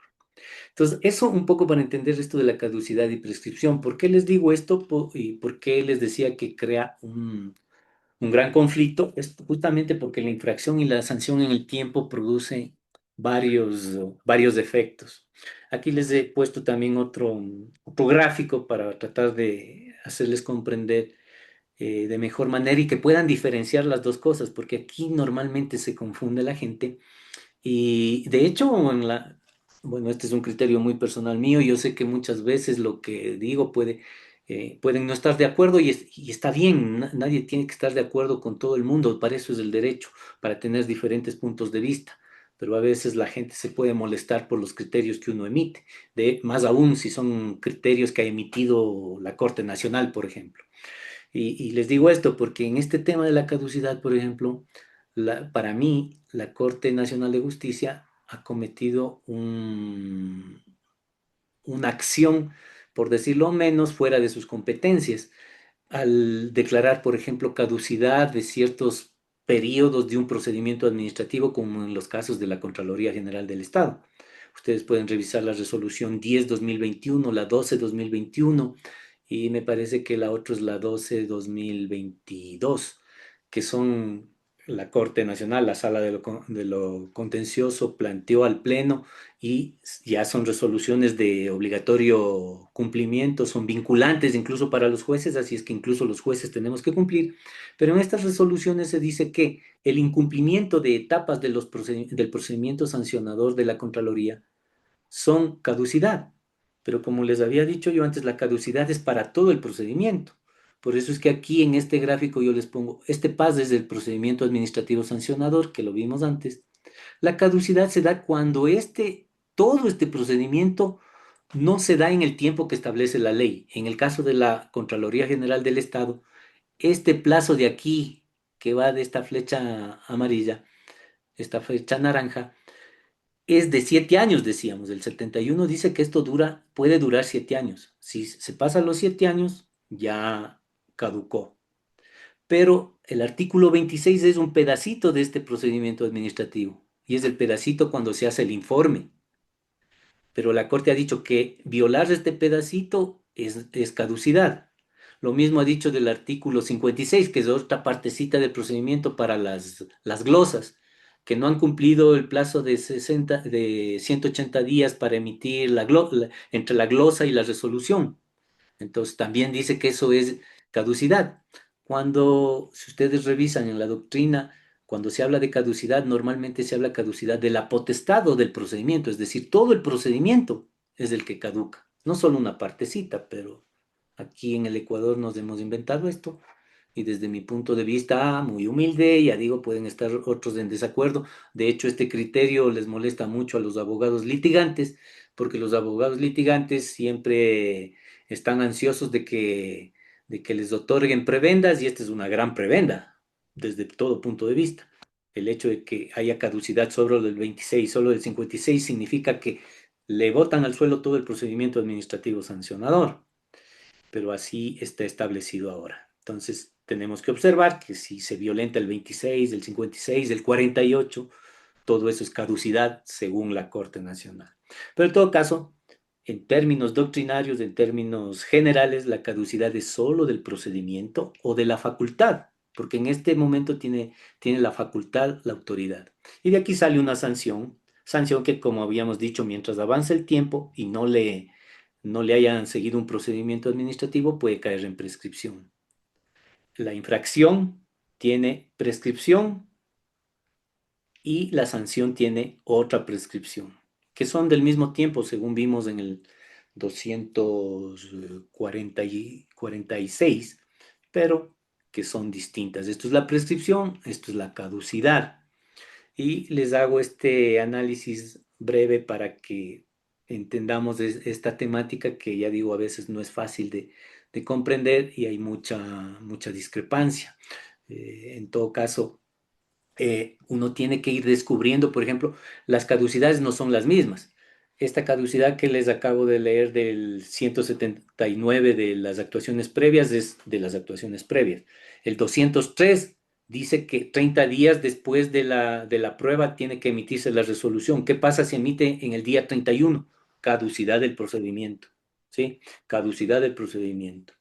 Entonces, eso un poco para entender esto de la caducidad y prescripción. ¿Por qué les digo esto y por qué les decía que crea un gran conflicto? Es justamente porque la infracción y la sanción en el tiempo produce varios efectos. Aquí les he puesto también otro gráfico para tratar de hacerles comprender de mejor manera y que puedan diferenciar las dos cosas, porque aquí normalmente se confunde la gente y de hecho bueno, este es un criterio muy personal mío, yo sé que muchas veces lo que digo pueden no estar de acuerdo y está bien, nadie tiene que estar de acuerdo con todo el mundo, para eso es el derecho, para tener diferentes puntos de vista, pero a veces la gente se puede molestar por los criterios que uno emite, más aún si son criterios que ha emitido la Corte Nacional, por ejemplo. Y les digo esto porque en este tema de la caducidad, por ejemplo, para mí, la Corte Nacional de Justicia ha cometido una acción, por decirlo menos, fuera de sus competencias, al declarar, por ejemplo, caducidad de ciertos periodos de un procedimiento administrativo como en los casos de la Contraloría General del Estado. Ustedes pueden revisar la resolución 10/2021, la 12/2021 y me parece que la otra es la 12/2022, que son la Corte Nacional, la Sala de lo Contencioso planteó al Pleno y ya son resoluciones de obligatorio cumplimiento, son vinculantes incluso para los jueces, así es que incluso los jueces tenemos que cumplir. Pero en estas resoluciones se dice que el incumplimiento de etapas de del procedimiento sancionador de la Contraloría son caducidad. Pero como les había dicho yo antes, la caducidad es para todo el procedimiento. Por eso es que aquí en este gráfico yo les pongo, este PAS es el procedimiento administrativo sancionador, que lo vimos antes. La caducidad se da cuando todo este procedimiento no se da en el tiempo que establece la ley. En el caso de la Contraloría General del Estado, este plazo de aquí, que va de esta flecha amarilla, esta flecha naranja, es de 7 años, decíamos. El 71 dice que esto puede durar 7 años. Si se pasan los 7 años, ya caducó. Pero el artículo 26 es un pedacito de este procedimiento administrativo y es el pedacito cuando se hace el informe. Pero la Corte ha dicho que violar este pedacito es caducidad. Lo mismo ha dicho del artículo 56, que es otra partecita del procedimiento para las glosas, que no han cumplido el plazo de 180 días para emitir entre la glosa y la resolución. Entonces también dice que eso es caducidad. Si ustedes revisan en la doctrina, cuando se habla de caducidad, normalmente se habla caducidad de la potestad o del procedimiento, es decir, todo el procedimiento es el que caduca, no solo una partecita, pero aquí en el Ecuador nos hemos inventado esto y desde mi punto de vista muy humilde, ya digo, pueden estar otros en desacuerdo. De hecho, este criterio les molesta mucho a los abogados litigantes, porque los abogados litigantes siempre están ansiosos de que les otorguen prebendas y esta es una gran prebenda desde todo punto de vista. El hecho de que haya caducidad solo del 26, solo del 56, significa que le botan al suelo todo el procedimiento administrativo sancionador, pero así está establecido ahora. Entonces, tenemos que observar que si se violenta el 26, el 56, el 48, todo eso es caducidad según la Corte Nacional. Pero en todo caso, en términos doctrinarios, en términos generales, la caducidad es solo del procedimiento o de la facultad, porque en este momento tiene la facultad la autoridad. Y de aquí sale una sanción que, como habíamos dicho, mientras avanza el tiempo y no le hayan seguido un procedimiento administrativo, puede caer en prescripción. La infracción tiene prescripción y la sanción tiene otra prescripción, que son del mismo tiempo, según vimos en el 246, pero que son distintas. Esto es la prescripción, esto es la caducidad. Y les hago este análisis breve para que entendamos esta temática que ya digo a veces no es fácil de comprender y hay mucha discrepancia. En todo caso, uno tiene que ir descubriendo, por ejemplo, las caducidades no son las mismas. Esta caducidad que les acabo de leer del 179 de las actuaciones previas es de las actuaciones previas. El 203 dice que 30 días después de la prueba tiene que emitirse la resolución. ¿Qué pasa si emite en el día 31? Caducidad del procedimiento, ¿sí? Caducidad del procedimiento.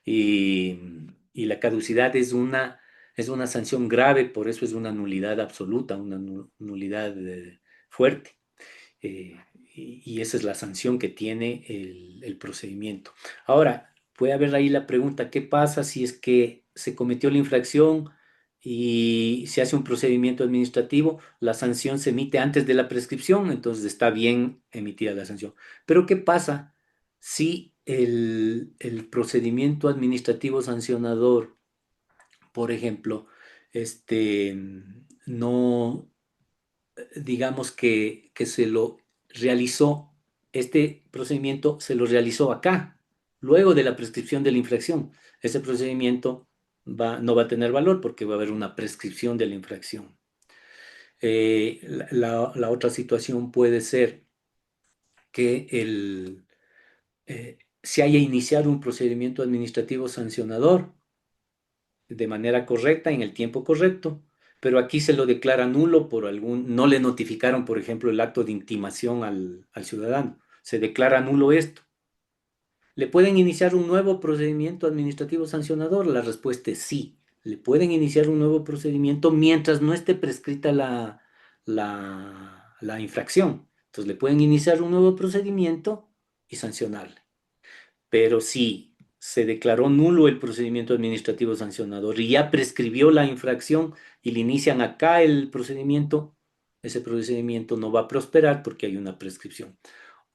Y, y la caducidad es una sanción grave, por eso es una nulidad absoluta, una nulidad fuerte. Eh, y esa es la sanción que tiene el procedimiento. Ahora, puede haber ahí la pregunta, ¿qué pasa si es que se cometió la infracción y se hace un procedimiento administrativo? La sanción se emite antes de la prescripción, entonces está bien emitida la sanción. Pero ¿qué pasa si el procedimiento administrativo sancionador, por ejemplo, no, digamos que se lo realizó, este procedimiento se lo realizó acá, luego de la prescripción de la infracción? Ese procedimiento no va a tener valor porque va a haber una prescripción de la infracción. La otra situación puede ser que se haya iniciado un procedimiento administrativo sancionador de manera correcta, en el tiempo correcto, pero aquí se lo declara nulo no le notificaron, por ejemplo, el acto de intimación al ciudadano. Se declara nulo esto. ¿Le pueden iniciar un nuevo procedimiento administrativo sancionador? La respuesta es sí. Le pueden iniciar un nuevo procedimiento mientras no esté prescrita la infracción. Entonces le pueden iniciar un nuevo procedimiento y sancionarle. Pero si se declaró nulo el procedimiento administrativo sancionador y ya prescribió la infracción y le inician acá el procedimiento, ese procedimiento no va a prosperar porque hay una prescripción.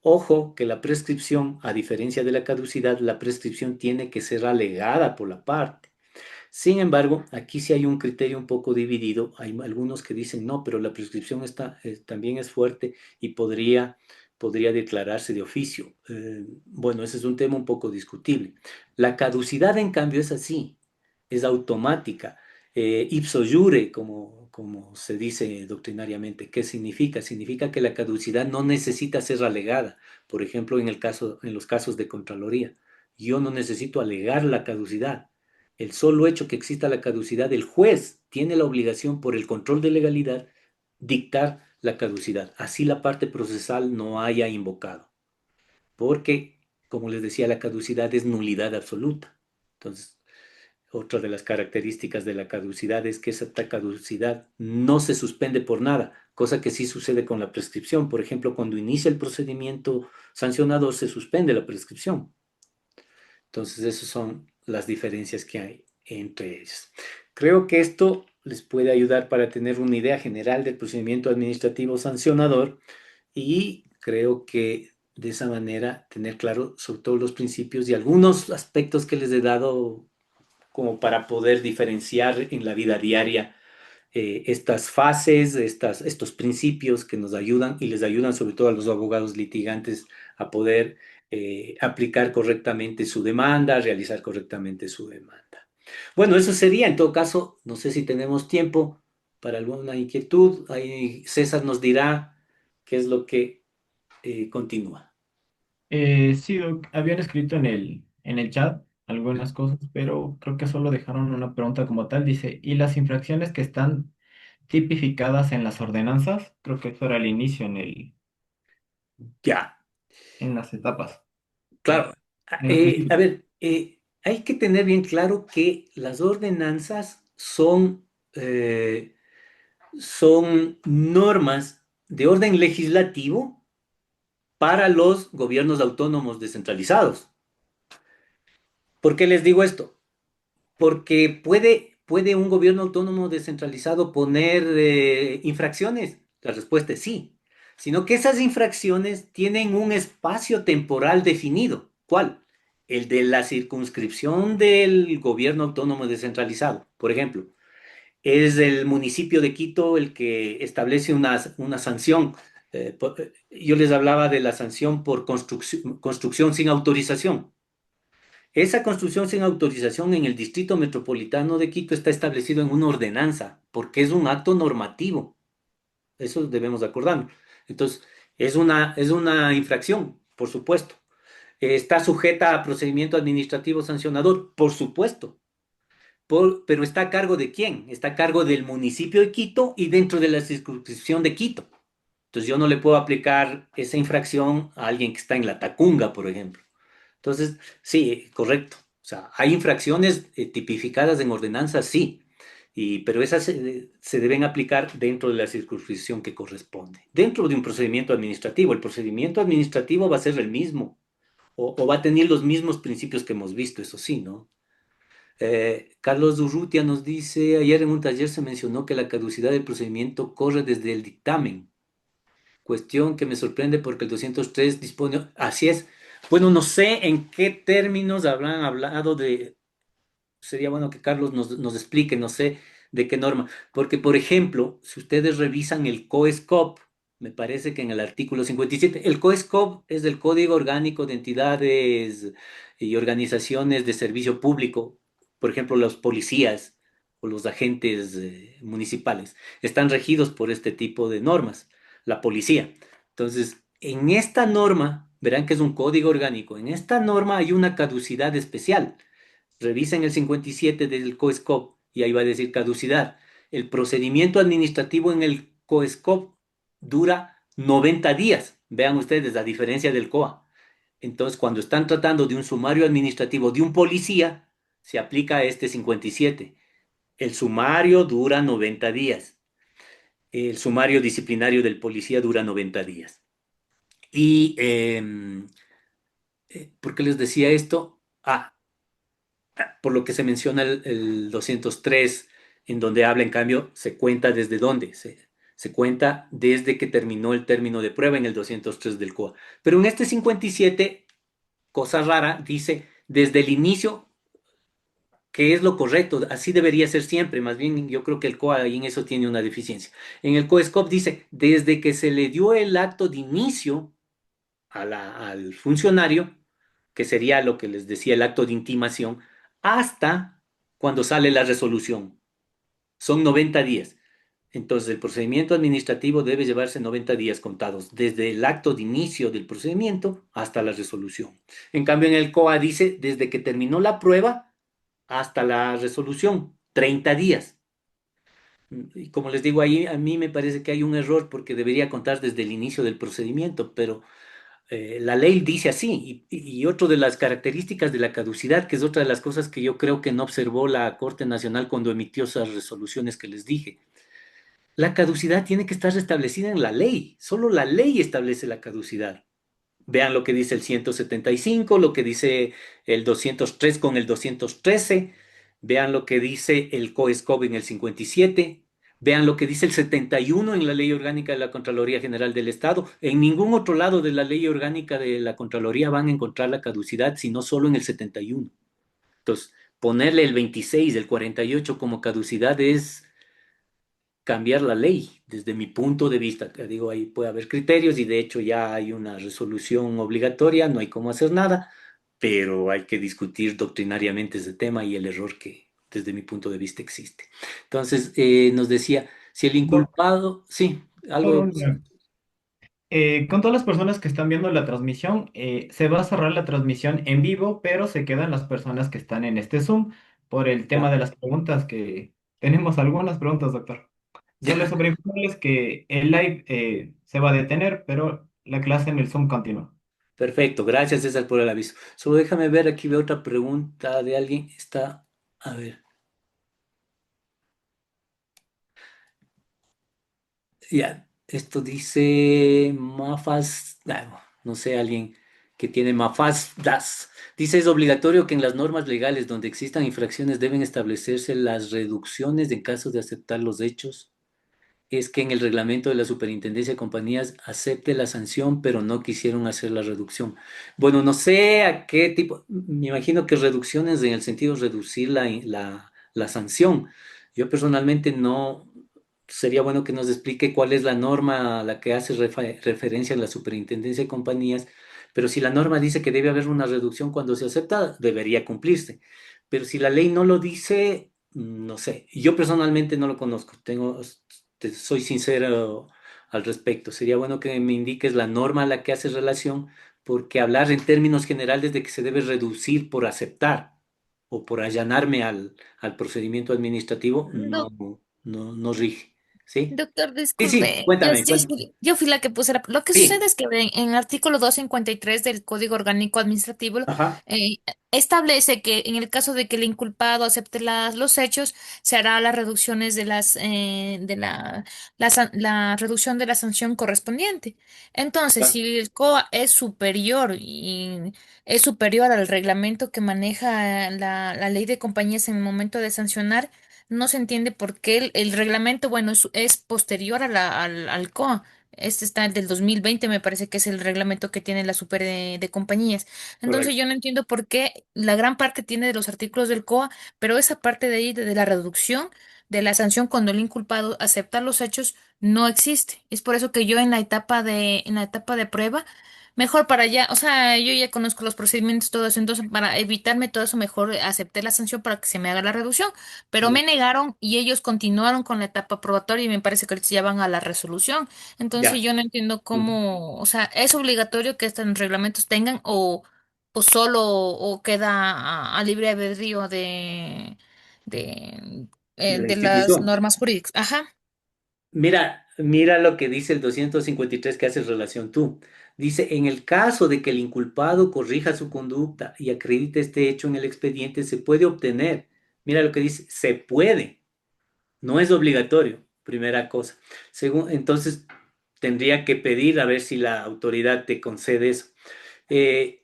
Ojo que la prescripción, a diferencia de la caducidad, la prescripción tiene que ser alegada por la parte. Sin embargo, aquí sí hay un criterio un poco dividido. Hay algunos que dicen no, pero la prescripción también es fuerte y podría declararse de oficio. Bueno, ese es un tema un poco discutible. La caducidad, en cambio, es así, es automática. Ipso iure, como se dice doctrinariamente. ¿Qué significa? Significa que la caducidad no necesita ser alegada. Por ejemplo, en los casos de Contraloría, yo no necesito alegar la caducidad. El solo hecho que exista la caducidad, el juez tiene la obligación por el control de legalidad dictar la caducidad. Así la parte procesal no haya invocado. Porque, como les decía, la caducidad es nulidad absoluta. Entonces, otra de las características de la caducidad es que esa caducidad no se suspende por nada, cosa que sí sucede con la prescripción. Por ejemplo, cuando inicia el procedimiento sancionador, se suspende la prescripción. Entonces, esas son las diferencias que hay entre ellas. Creo que esto les puede ayudar para tener una idea general del procedimiento administrativo sancionador y creo que de esa manera tener claro sobre todo los principios y algunos aspectos que les he dado como para poder diferenciar en la vida diaria estas fases, estos principios que nos ayudan y les ayudan sobre todo a los abogados litigantes a poder aplicar correctamente su demanda, realizar correctamente su demanda. Bueno, eso sería en todo caso, no sé si tenemos tiempo para alguna inquietud. Ahí César nos dirá qué es lo que continúa. Sí, Doc, habían escrito en el chat algunas cosas, pero creo que solo dejaron una pregunta como tal. Dice, ¿y las infracciones que están tipificadas en las ordenanzas? Creo que eso era el inicio Ya, en las etapas. claro. En los A principios. ver, hay que tener bien claro que las ordenanzas son normas de orden legislativo para los gobiernos autónomos descentralizados. ¿Por qué les digo esto? Porque puede un gobierno autónomo descentralizado poner infracciones. La respuesta es sí. Sino que esas infracciones tienen un espacio temporal definido. ¿Cuál? El de la circunscripción del gobierno autónomo descentralizado. Por ejemplo, es el municipio de Quito el que establece una sanción. Yo les hablaba de la sanción por construcción sin autorización. Esa construcción sin autorización en el Distrito Metropolitano de Quito está establecido en una ordenanza, porque es un acto normativo. Eso debemos acordarnos. Entonces, es una infracción, por supuesto. ¿Está sujeta a procedimiento administrativo sancionador? Por supuesto. Pero ¿está a cargo de quién? Está a cargo del municipio de Quito y dentro de la circunscripción de Quito. Entonces yo no le puedo aplicar esa infracción a alguien que está en la Tacunga, por ejemplo. Entonces, sí, correcto. O sea, hay infracciones tipificadas en ordenanzas, sí, pero esas se deben aplicar dentro de la circunscripción que corresponde. Dentro de un procedimiento administrativo, el procedimiento administrativo va a ser el mismo o va a tener los mismos principios que hemos visto, eso sí, ¿no? Carlos Urrutia nos dice, ayer en un taller se mencionó que la caducidad del procedimiento corre desde el dictamen, cuestión que me sorprende porque el 203 dispone, así es. Bueno, no sé en qué términos habrán hablado sería bueno que Carlos nos explique, no sé de qué norma, porque por ejemplo, si ustedes revisan el COESCOP, me parece que en el artículo 57, el COESCOP es del Código Orgánico de Entidades y Organizaciones de Servicio Público, por ejemplo, los policías o los agentes municipales, están regidos por este tipo de normas, la policía. Entonces, en esta norma, verán que es un código orgánico, en esta norma hay una caducidad especial. Revisen el 57 del COESCOP y ahí va a decir caducidad. el procedimiento administrativo en el COESCOP dura 90 días. Vean ustedes la diferencia del COA. Entonces, cuando están tratando de un sumario administrativo de un policía, se aplica este 57. El sumario dura 90 días. El sumario disciplinario del policía dura 90 días. Y, ¿por qué les decía esto? Por lo que se menciona el 203, en donde habla, en cambio, se cuenta desde dónde. Se cuenta desde que terminó el término de prueba en el 203 del COA. Pero en este 57, cosa rara, dice desde el inicio, que es lo correcto, así debería ser siempre. Más bien, yo creo que el COA ahí en eso tiene una deficiencia. En el COESCOP dice, desde que se le dio el acto de inicio al funcionario, que sería lo que les decía el acto de intimación, hasta cuando sale la resolución. Son 90 días. Entonces, el procedimiento administrativo debe llevarse 90 días contados, desde el acto de inicio del procedimiento hasta la resolución. En cambio, en el COA dice, desde que terminó la prueba hasta la resolución, 30 días. Y como les digo ahí, a mí me parece que hay un error porque debería contar desde el inicio del procedimiento, pero la ley dice así. Y otra de las características de la caducidad, que es otra de las cosas que yo creo que no observó la Corte Nacional cuando emitió esas resoluciones que les dije. La caducidad tiene que estar establecida en la ley. Solo la ley establece la caducidad. Vean lo que dice el 175, lo que dice el 203 con el 213. Vean lo que dice el COESCOB en el 57. Vean lo que dice el 71 en la Ley Orgánica de la Contraloría General del Estado. En ningún otro lado de la Ley Orgánica de la Contraloría van a encontrar la caducidad, sino solo en el 71. Entonces, ponerle el 26, el 48 como caducidad es cambiar la ley, desde mi punto de vista. Te digo, ahí puede haber criterios y de hecho ya hay una resolución obligatoria, no hay cómo hacer nada, pero hay que discutir doctrinariamente ese tema y el error que desde mi punto de vista existe. Entonces, nos decía, si el inculpado, sí, algo, Doctor, con todas las personas que están viendo la transmisión, se va a cerrar la transmisión en vivo, pero se quedan las personas que están en este Zoom por el tema ya, de las preguntas que tenemos algunas preguntas, doctor. Solo ya, sobre informarles que el live se va a detener, pero la clase en el Zoom continúa. perfecto, gracias César por el aviso. Solo déjame ver, aquí veo otra pregunta de alguien, está, a ver. Ya, esto dice Mafas, no sé, alguien que tiene Mafas Das. Dice, es obligatorio que en las normas legales donde existan infracciones deben establecerse las reducciones en caso de aceptar los hechos. Es que en el reglamento de la Superintendencia de Compañías acepte la sanción, pero no quisieron hacer la reducción. Bueno, no sé a qué tipo, me imagino que reducciones en el sentido de reducir la sanción. Yo personalmente no, sería bueno que nos explique cuál es la norma a la que hace referencia la Superintendencia de Compañías, pero si la norma dice que debe haber una reducción cuando se acepta, debería cumplirse. Pero si la ley no lo dice, no sé. Yo personalmente no lo conozco. Soy sincero al respecto. Sería bueno que me indiques la norma a la que hace relación, porque hablar en términos generales de que se debe reducir por aceptar o por allanarme al procedimiento administrativo, no, no rige. ¿Sí? Doctor, Sí, sí, disculpe, cuéntame, cuéntame. yo fui la que puse Lo que Sí, sucede es que en el artículo 253 del Código Orgánico Administrativo ajá, eh, establece que en el caso de que el inculpado acepte los hechos, se hará las reducciones la reducción de la sanción correspondiente. Entonces, claro, si el COA es superior y es superior al reglamento que maneja la ley de compañías en el momento de sancionar, no se entiende por qué el reglamento, bueno, es posterior al COA. Este está el del 2020, me parece que es el reglamento que tiene la super de compañías. Entonces correcto. yo no entiendo por qué la gran parte tiene de los artículos del COA, pero esa parte de ahí, de la reducción de la sanción cuando el inculpado acepta los hechos, no existe. Es por eso que yo en la etapa de prueba, mejor para allá, o sea, yo ya conozco los procedimientos, todo eso, entonces para evitarme todo eso, mejor acepté la sanción para que se me haga la reducción. Pero Ya, me negaron y ellos continuaron con la etapa probatoria y me parece que ahorita ya van a la resolución. Entonces ya. yo no entiendo Ujú. cómo, o sea, ¿es obligatorio que estos reglamentos tengan o solo o queda a libre albedrío de la de las institución. normas jurídicas. Ajá. Mira lo que dice el 253 que hace relación tú. Dice, en el caso de que el inculpado corrija su conducta y acredite este hecho en el expediente, se puede obtener. Mira lo que dice, se puede, no es obligatorio, primera cosa. Entonces, tendría que pedir a ver si la autoridad te concede eso. Eh,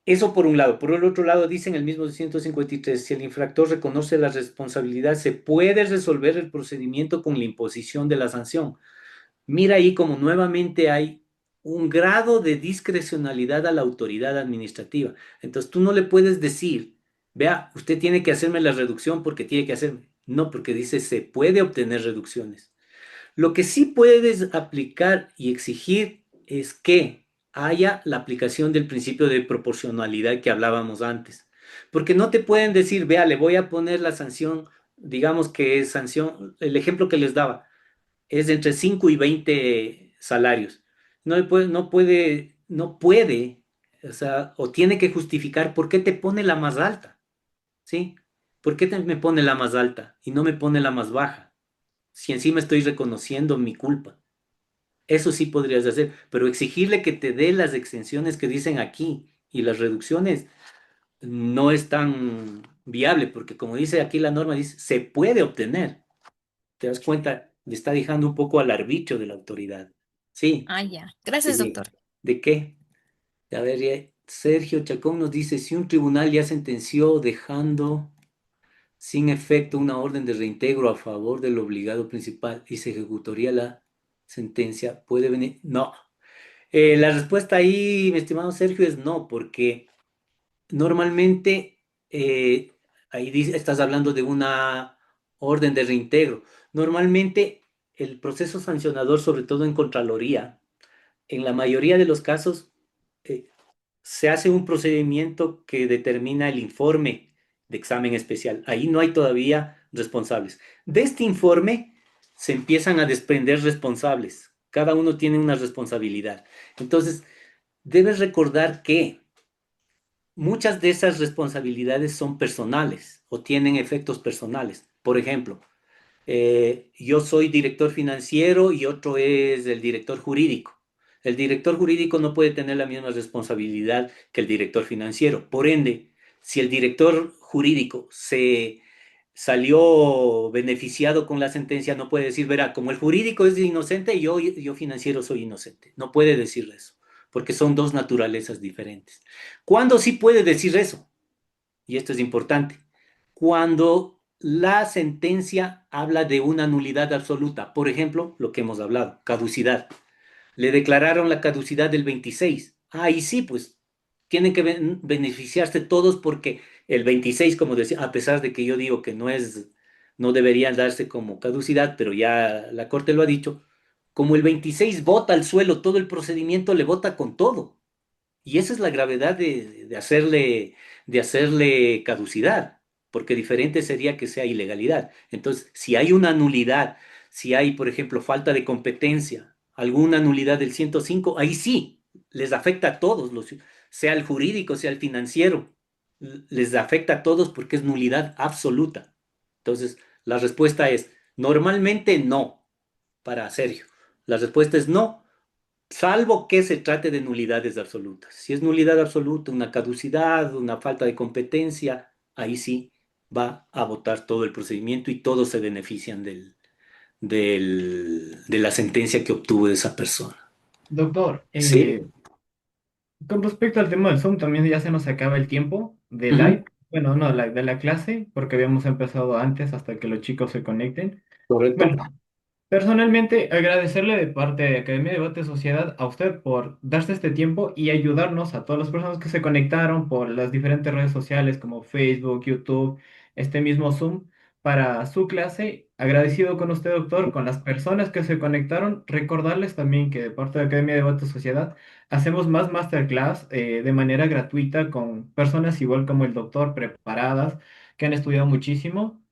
Eso por un lado. Por el otro lado, dice en el mismo 153, si el infractor reconoce la responsabilidad, se puede resolver el procedimiento con la imposición de la sanción. Mira ahí como nuevamente hay un grado de discrecionalidad a la autoridad administrativa. Entonces tú no le puedes decir, vea, usted tiene que hacerme la reducción porque tiene que hacerme. No, porque dice se puede obtener reducciones. Lo que sí puedes aplicar y exigir es que haya la aplicación del principio de proporcionalidad que hablábamos antes. Porque no te pueden decir, vea, le voy a poner la sanción, digamos que es sanción, el ejemplo que les daba, es de entre 5 y 20 salarios. No puede, o sea, o tiene que justificar por qué te pone la más alta, ¿sí? ¿Por qué me pone la más alta y no me pone la más baja? Si encima estoy reconociendo mi culpa. Eso sí podrías hacer, pero exigirle que te dé las extensiones que dicen aquí y las reducciones no es tan viable, porque como dice aquí la norma, dice, se puede obtener. ¿Te das cuenta? Le está dejando un poco al arbitrio de la autoridad. Sí, Ah, ya. Gracias, sí. doctor. ¿De qué? A ver, Sergio Chacón nos dice, si un tribunal ya sentenció dejando sin efecto una orden de reintegro a favor del obligado principal y se ejecutaría la sentencia, ¿puede venir? No. La respuesta ahí, mi estimado Sergio, es no, porque normalmente ahí estás hablando de una orden de reintegro. Normalmente el proceso sancionador, sobre todo en Contraloría, en la mayoría de los casos, eh, se hace un procedimiento que determina el informe de examen especial. Ahí no hay todavía responsables. De este informe se empiezan a desprender responsables. Cada uno tiene una responsabilidad. Entonces, debes recordar que muchas de esas responsabilidades son personales o tienen efectos personales. Por ejemplo, yo soy director financiero y otro es el director jurídico. El director jurídico no puede tener la misma responsabilidad que el director financiero. Por ende, si el director jurídico se salió beneficiado con la sentencia, no puede decir, verá, como el jurídico es inocente, yo financiero soy inocente. No puede decir eso, porque son dos naturalezas diferentes. ¿Cuándo sí puede decir eso? Y esto es importante, cuando la sentencia habla de una nulidad absoluta, por ejemplo, lo que hemos hablado, caducidad. Le declararon la caducidad del 26. Ahí sí, pues tienen que beneficiarse todos porque el 26, como decía, a pesar de que yo digo que no deberían darse como caducidad, pero ya la Corte lo ha dicho, como el 26 bota al suelo todo el procedimiento, le bota con todo. Y esa es la gravedad de hacerle caducidad, porque diferente sería que sea ilegalidad. Entonces, si hay una nulidad, si hay, por ejemplo, falta de competencia, alguna nulidad del 105, ahí sí, les afecta a todos, sea el jurídico, sea el financiero, les afecta a todos porque es nulidad absoluta. Entonces, la respuesta es, normalmente no, para Sergio. La respuesta es no, salvo que se trate de nulidades absolutas. Si es nulidad absoluta, una caducidad, una falta de competencia, ahí sí va a votar todo el procedimiento y todos se benefician de la sentencia que obtuvo esa persona. Doctor, ¿Sí? con respecto al tema del Zoom, también ya se nos acaba el tiempo de Ujú. live. Bueno, no, de la clase, porque habíamos empezado antes hasta que los chicos se conecten. ¿Correcto? Bueno, personalmente, agradecerle de parte de Academia de Debate Sociedad a usted por darse este tiempo y ayudarnos a todas las personas que se conectaron por las diferentes redes sociales como Facebook, YouTube, este mismo Zoom, para su clase. Agradecido con usted, doctor, con las personas que se conectaron. Recordarles también que de parte de Academia de Debate Sociedad hacemos más masterclass de manera gratuita con personas igual como el doctor, preparadas, que han estudiado muchísimo.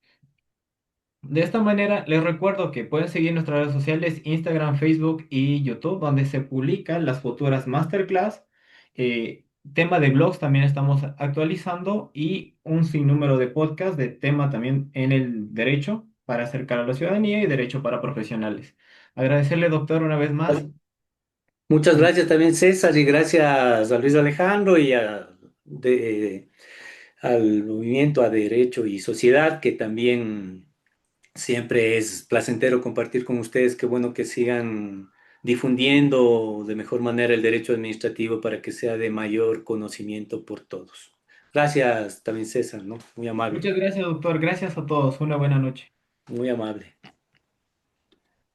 De esta manera, les recuerdo que pueden seguir nuestras redes sociales, Instagram, Facebook y YouTube, donde se publican las futuras masterclass. tema de blogs también estamos actualizando y un sinnúmero de podcasts de tema también en el derecho para acercar a la ciudadanía y derecho para profesionales. Agradecerle, doctor, una vez más. Muchas gracias también, César, y gracias a Luis Alejandro y al movimiento a Derecho y Sociedad, que también siempre es placentero compartir con ustedes. Qué bueno que sigan difundiendo de mejor manera el derecho administrativo para que sea de mayor conocimiento por todos. Gracias también, César, ¿no? Muy amable, Muchas gracias, doctor. Gracias a todos. Una buena noche. muy amable.